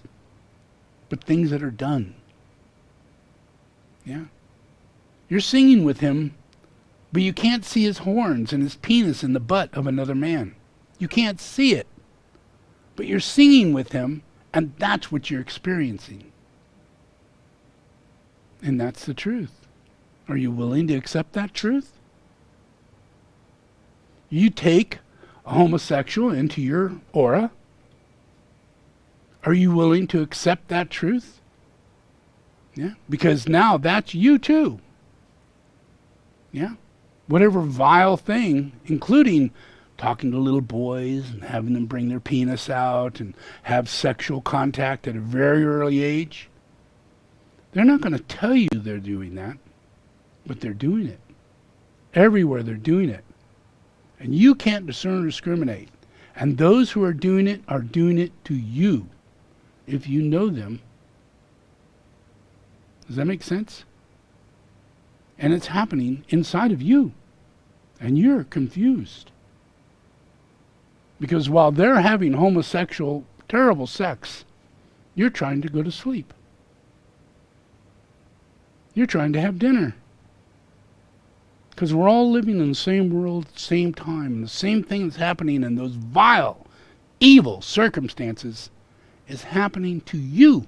but things that are done. You're singing with him, but you can't see his horns and his penis in the butt of another man. You can't see it. But you're singing with him, and that's what you're experiencing. And that's the truth. Are you willing to accept that truth? You take a homosexual into your aura. Are you willing to accept that truth? Because now that's you too. Whatever vile thing, including talking to little boys and having them bring their penis out and have sexual contact at a very early age. They're not going to tell you they're doing that, but they're doing it. Everywhere they're doing it. And you can't discern or discriminate. And those who are doing it to you, if you know them, Does that make sense? And it's happening inside of you. And you're confused. Because while they're having homosexual, terrible sex, you're trying to go to sleep. You're trying to have dinner. Because we're all living in the same world at the same time. And the same thing that's happening in those vile, evil circumstances is happening to you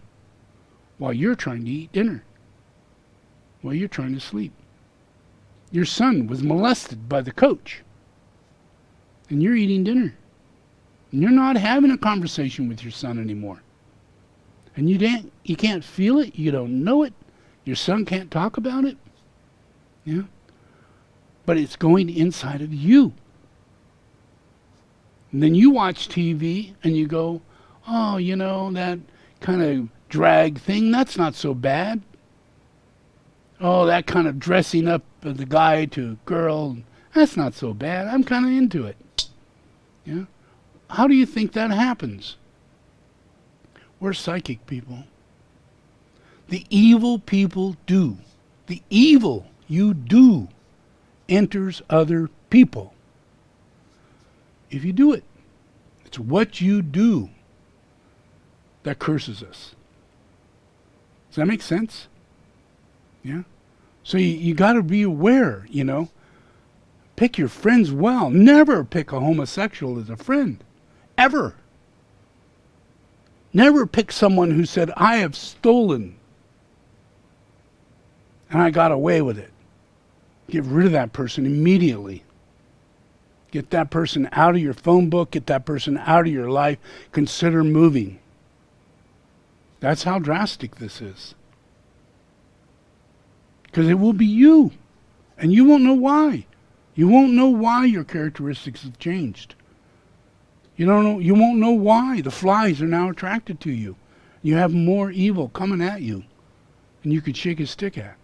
while you're trying to eat dinner. While you're trying to sleep. Your son was molested by the coach. And you're eating dinner. And you're not having a conversation with your son anymore. And you can't feel it. You don't know it. Your son can't talk about it. Yeah. But it's going inside of you. And then you watch TV and you go, oh, you know, that kind of drag thing, that's not so bad. Oh, that kind of dressing up of the guy to girl, that's not so bad. I'm kind of into it. Yeah. How do you think that happens? We're psychic people. The evil people do. The evil you do enters other people. If you do it, it's what you do that curses us. Does that make sense? Yeah? So you got to be aware, you know. Pick your friends well. Never pick a homosexual as a friend. Ever. Never pick someone who said, I have stolen and I got away with it. Get rid of that person immediately. Get that person out of your phone book. Get that person out of your life. Consider moving. That's how drastic this is. Because it will be you. And you won't know why. You won't know why your characteristics have changed. You won't know why the flies are now attracted to you. You have more evil coming at you than you could shake a stick at.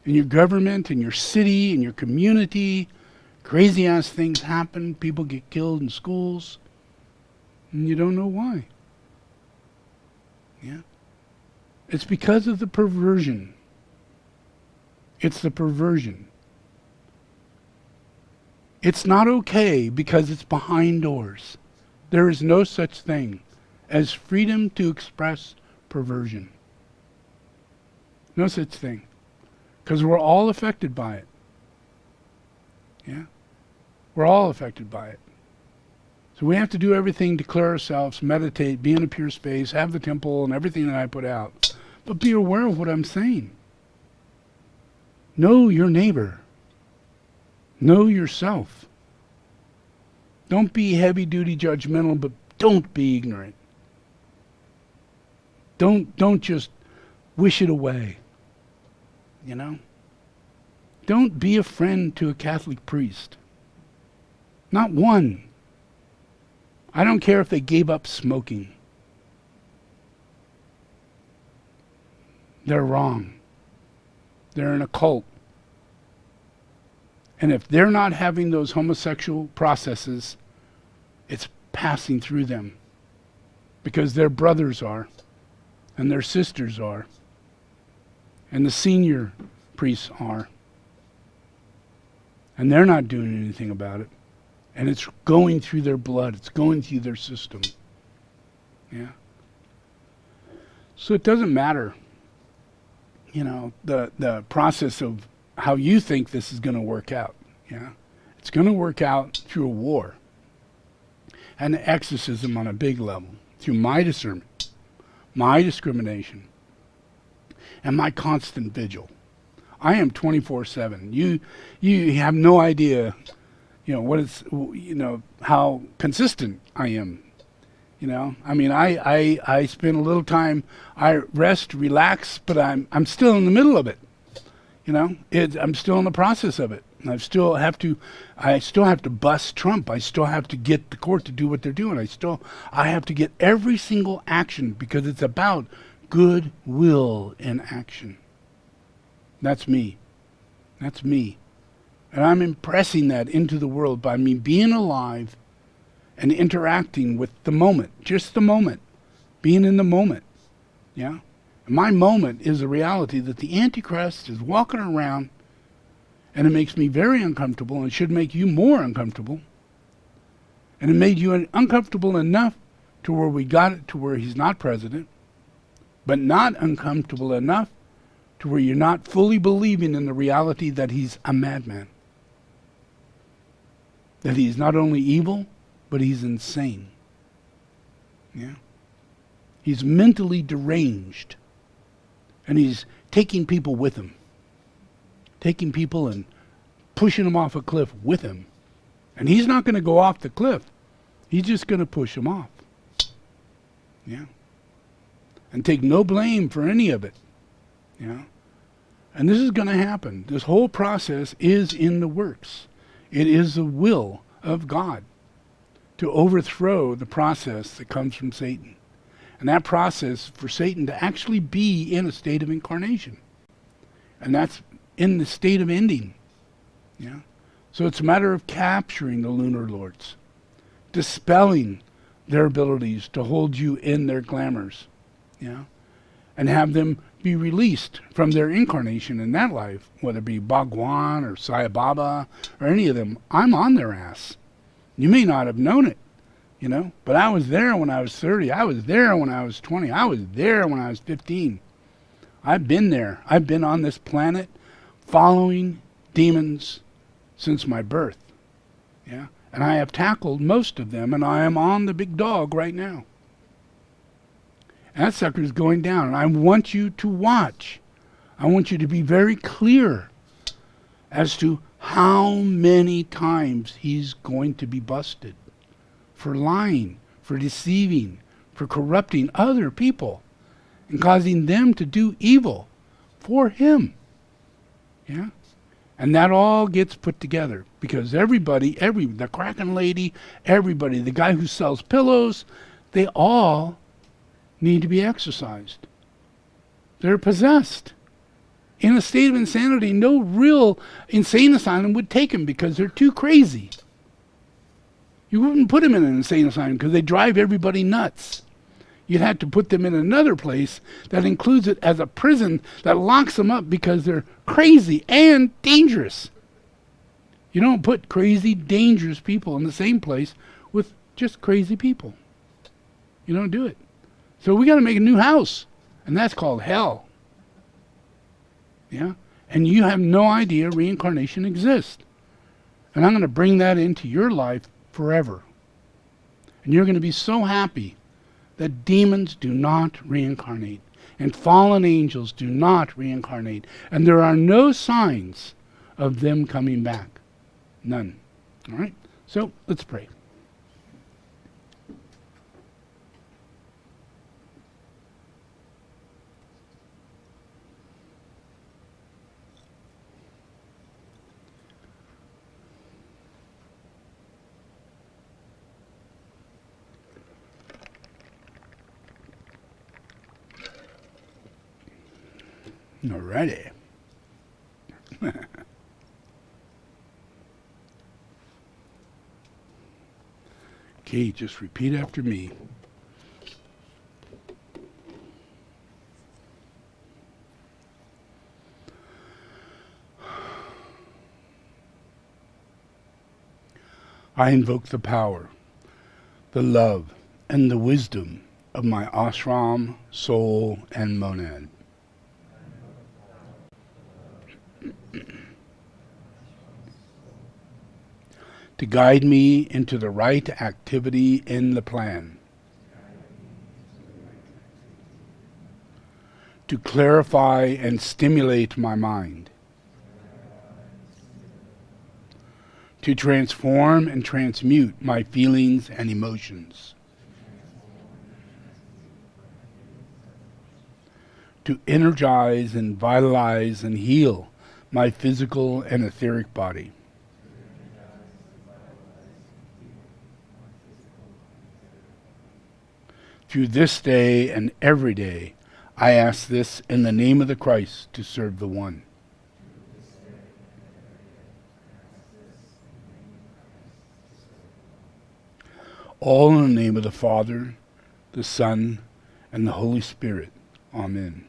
In your government, in your city, in your community, crazy ass things happen. People get killed in schools. And you don't know why. Yeah. It's because of the perversion. It's the perversion. It's not okay because it's behind doors. There is no such thing as freedom to express perversion. No such thing. Because we're all affected by it. Yeah? We're all affected by it. So we have to do everything to clear ourselves, meditate, be in a pure space, have the temple and everything that I put out. But be aware of what I'm saying. Know your neighbor. Know yourself. Don't be heavy-duty judgmental, but don't be ignorant. Don't just wish it away. You know? Don't be a friend to a Catholic priest. Not one. I don't care if they gave up smoking. They're wrong. They're in a cult. And if they're not having those homosexual processes, it's passing through them. Because their brothers are. And their sisters are. And the senior priests are. And they're not doing anything about it. And it's going through their blood. It's going through their system. Yeah. So it doesn't matter, you know, the process of how you think this is going to work out. Yeah. It's going to work out through a war. And exorcism on a big level. Through my discernment. My discrimination. And my constant vigil. I am 24/7. You have no idea, you know, what it's, you know, how consistent I am. You know, I mean, I spend a little time, I rest, relax, but I'm still in the middle of it. You know, I'm still in the process of it. And I still have to bust Trump. I still have to get the court to do what they're doing. I have to get every single action because it's about goodwill in action. That's me. That's me. And I'm impressing that into the world by me being alive and interacting with the moment. Just the moment. Being in the moment. Yeah? My moment is the reality that the Antichrist is walking around, and it makes me very uncomfortable, and it should make you more uncomfortable. And it made you uncomfortable enough to where we got it to where he's not president, but not uncomfortable enough to where you're not fully believing in the reality that he's a madman. That he's not only evil, but he's insane. Yeah? He's mentally deranged. And he's taking people with him. Taking people and pushing them off a cliff with him. And he's not going to go off the cliff. He's just going to push them off. Yeah. And take no blame for any of it. Yeah. And this is going to happen. This whole process is in the works. It is the will of God to overthrow the process that comes from Satan. And that process for Satan to actually be in a state of incarnation. And that's in the state of ending. Yeah. So it's a matter of capturing the lunar lords, dispelling their abilities to hold you in their glamours, yeah, and have them be released from their incarnation in that life, whether it be Bhagwan or Sai Baba or any of them. I'm on their ass. You may not have known it, you know, but I was there when I was 30. I was there when I was 20. I was there when I was 15. I've been there. I've been on this planet following demons since my birth. Yeah. And I have tackled most of them, and I am on the big dog right now. And that sucker is going down, and I want you to watch. I want you to be very clear as to how many times he's going to be busted for lying, for deceiving, for corrupting other people, and causing them to do evil for him. Yeah? And that all gets put together because everybody, the Kraken lady, everybody, the guy who sells pillows, they all need to be exorcised. They're possessed. In a state of insanity, no real insane asylum would take them because they're too crazy. You wouldn't put them in an insane asylum because they drive everybody nuts. You'd have to put them in another place that includes it as a prison that locks them up because they're crazy and dangerous. You don't put crazy, dangerous people in the same place with just crazy people. You don't do it. So we got to make a new house, and that's called hell. Yeah? And you have no idea reincarnation exists. And I'm going to bring that into your life forever. And you're going to be so happy that demons do not reincarnate and fallen angels do not reincarnate, and there are no signs of them coming back. None. All right? So let's pray. Alrighty. Okay, just repeat after me. I invoke the power, the love, and the wisdom of my ashram, soul, and monad. To guide me into the right activity in the plan. To clarify and stimulate my mind. To transform and transmute my feelings and emotions. To energize and vitalize and heal my physical and etheric body. Through this day and every day, I ask this in the name of the Christ to serve the One. All in the name of the Father, the Son, and the Holy Spirit. Amen.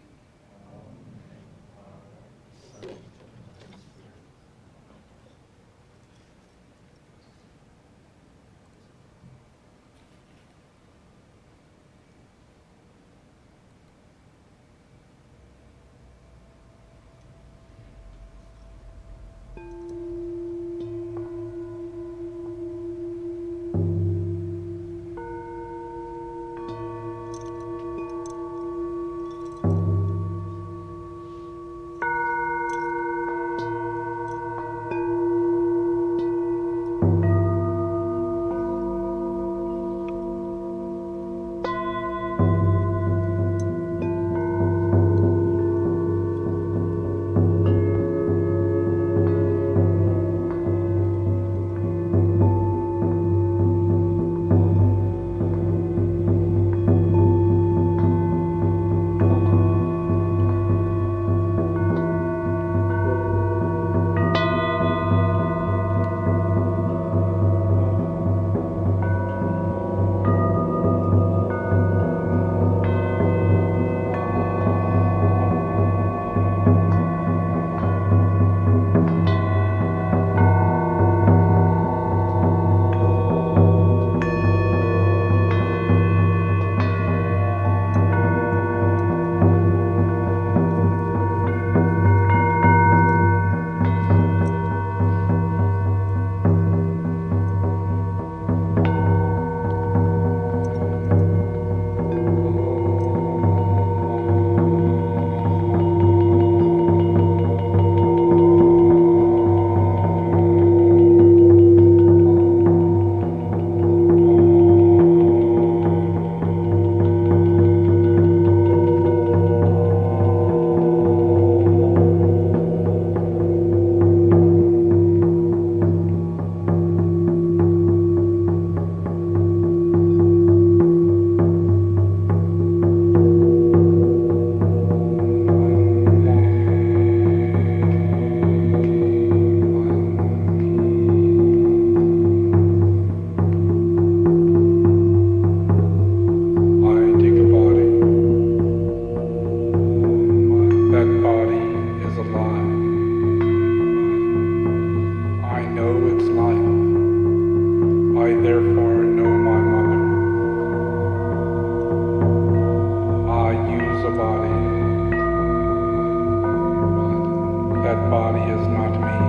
body is not me.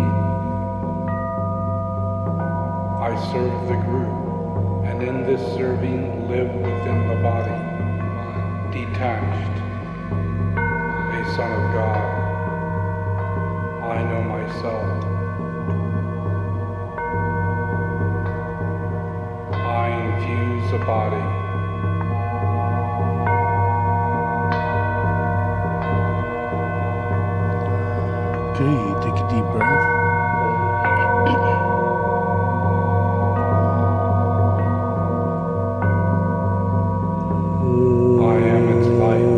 I serve the group, and in this serving live within the body, detached, a son of God. I know myself. I infuse a body. Okay, take a deep breath. I am its life,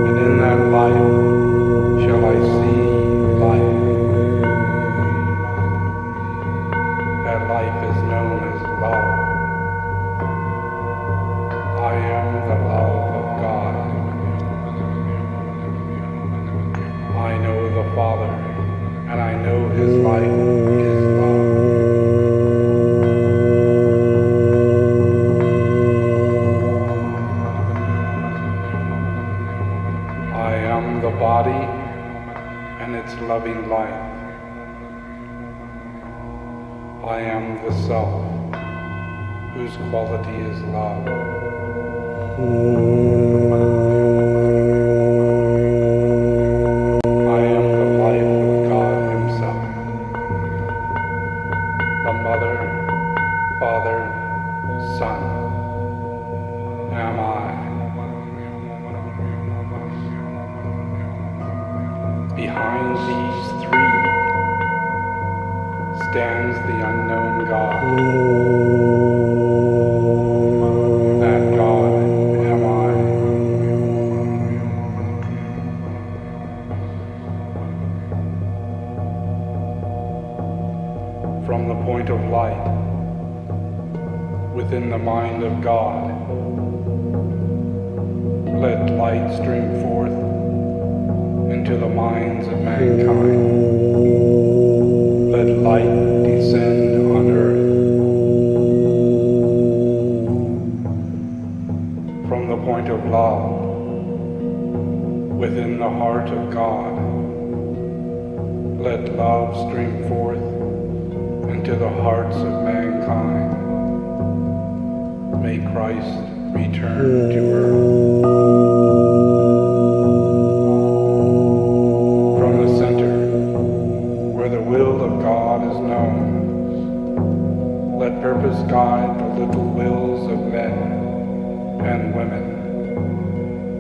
and in that life shall I see life. That life is known as love. I am the love of God. I know the Father, and I know His life is love. I am the body and its loving life. I am the self, whose quality is love. I am the life of God Himself. The Mother, Father, Son, am I. Behind these three stands the unknown God. That God am I. From the point of light within the mind of God, let light stream forth into the minds of mankind. Let light descend on earth. From the point of love within the heart of God, let love stream forth into the hearts of mankind. May Christ return to earth. From the center, where the will of God is known, let purpose guide the little wills of men and women,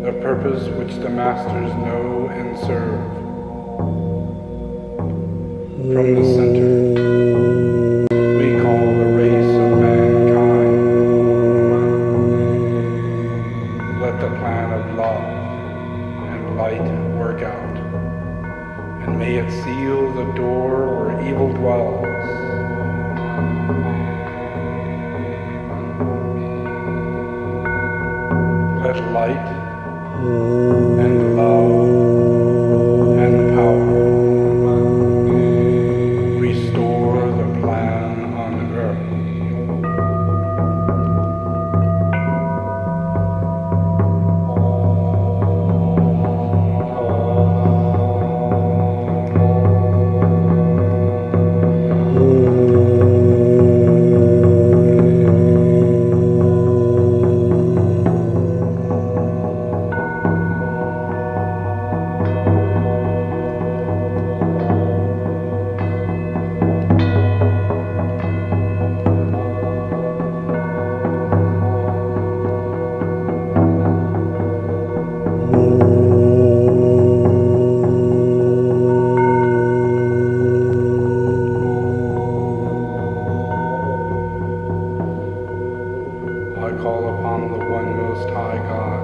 the purpose which the masters know and serve. From the center, we call the race of mankind. Let the plan of love and light work out, and may it seal the door where evil dwells. Let light and love and power restore the plan on earth. I call upon the one most high God.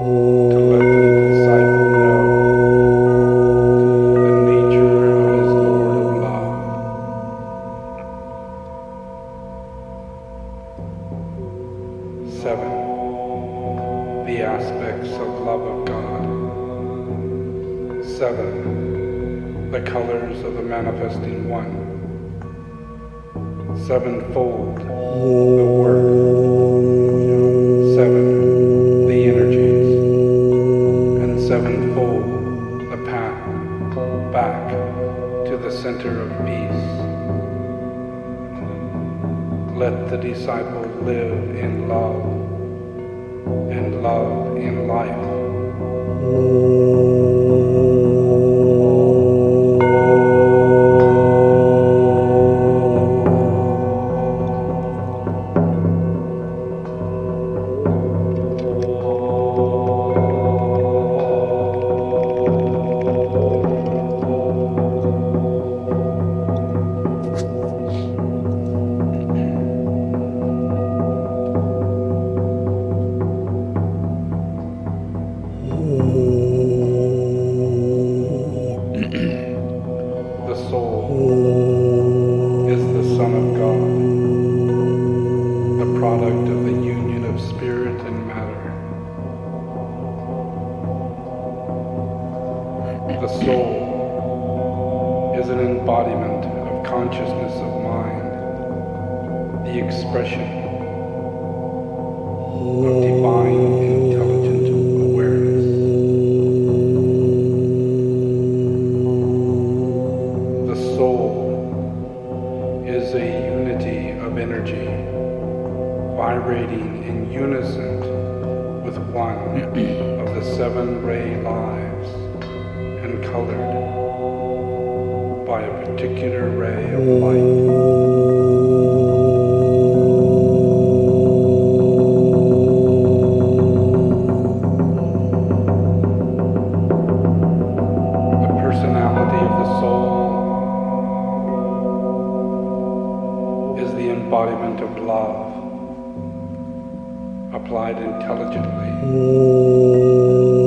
To let the disciple know the nature of his Lord of love. Seven, the aspects of love of God. Seven, the colors of the manifesting one. Sevenfold, the work. let the disciple live in love and love in life. The soul is an embodiment of consciousness of mind, the expression of divine intelligent awareness. The soul is a unity of energy, vibrating in unison with one of the 7 ray lives, and colored by a particular ray of light. The personality of the soul is the embodiment of love, applied intelligently,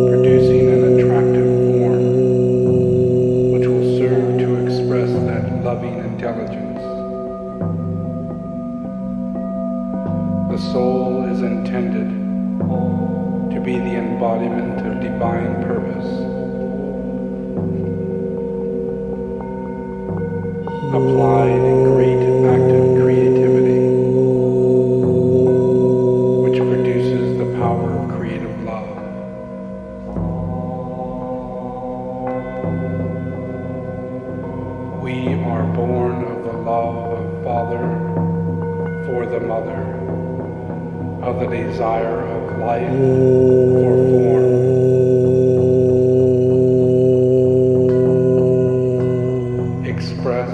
producing an attractive form which will serve to express that loving intelligence. The soul is intended to be the embodiment of divine purpose, applied in great active creativity, which produces the power of creative love. We are born of the love of Father for the Mother, of the desire of life for form. Express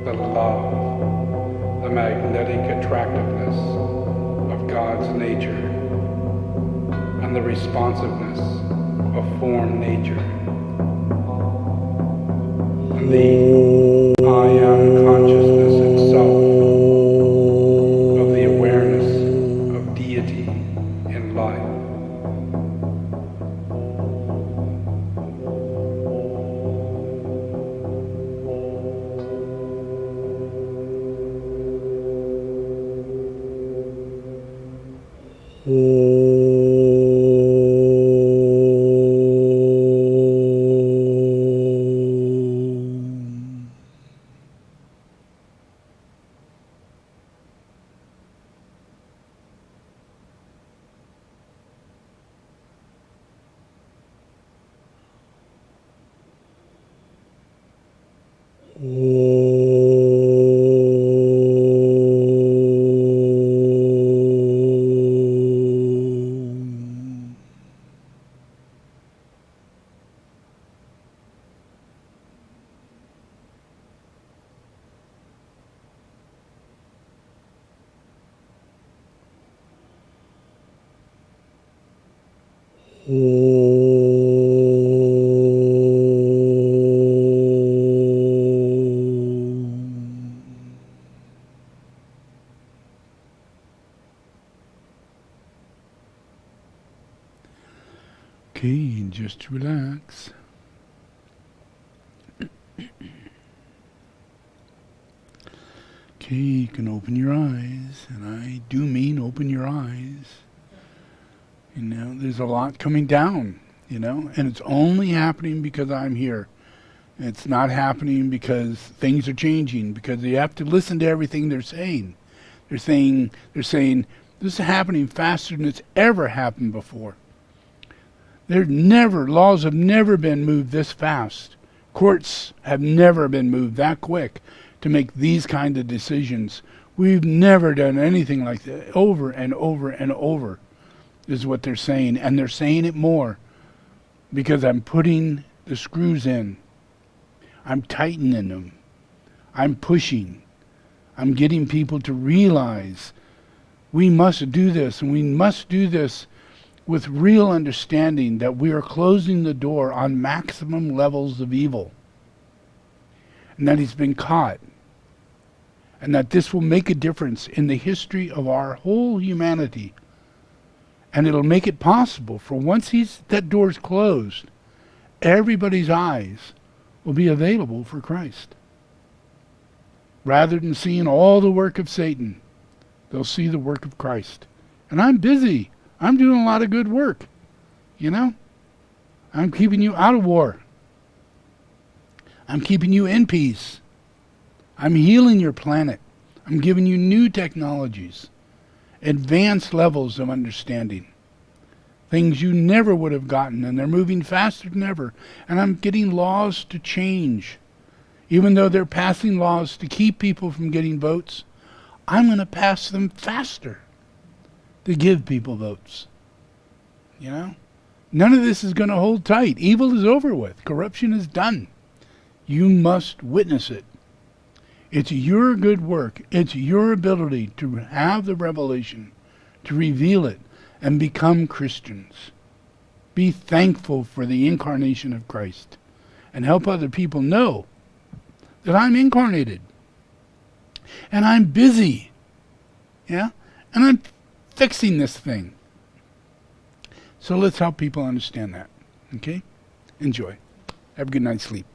the love, the magnetic attractiveness of God's nature, and the responsiveness of form nature. And the I am consciousness itself of the awareness of deity in life. Okay, just relax. Okay, you can open your eyes, and I do mean open your eyes. You know, there's a lot coming down, you know, and it's only happening because I'm here. It's not happening because things are changing, because you have to listen to everything they're saying. They're saying this is happening faster than it's ever happened before. Laws have never been moved this fast. Courts have never been moved that quick to make these kind of decisions We've never done anything like that. Over and over and over is what they're saying. And they're saying it more because I'm putting the screws in. I'm tightening them. I'm pushing. I'm getting people to realize we must do this, and we must do this with real understanding that we are closing the door on maximum levels of evil, and that he's been caught, and that this will make a difference in the history of our whole humanity. And it'll make it possible for once that door's closed, everybody's eyes will be available for Christ. Rather than seeing all the work of Satan, they'll see the work of Christ. And I'm busy. I'm doing a lot of good work. You know? I'm keeping you out of war. I'm keeping you in peace. I'm healing your planet. I'm giving you new technologies, advanced levels of understanding, things you never would have gotten, and they're moving faster than ever. And I'm getting laws to change. Even though they're passing laws to keep people from getting votes, I'm going to pass them faster to give people votes. You know? None of this is going to hold tight. Evil is over with. Corruption is done. You must witness it. It's your good work. It's your ability to have the revelation, to reveal it, and become Christians. Be thankful for the incarnation of Christ, and help other people know that I'm incarnated, and I'm busy, yeah, and I'm fixing this thing. So let's help people understand that, okay? Enjoy. Have a good night's sleep.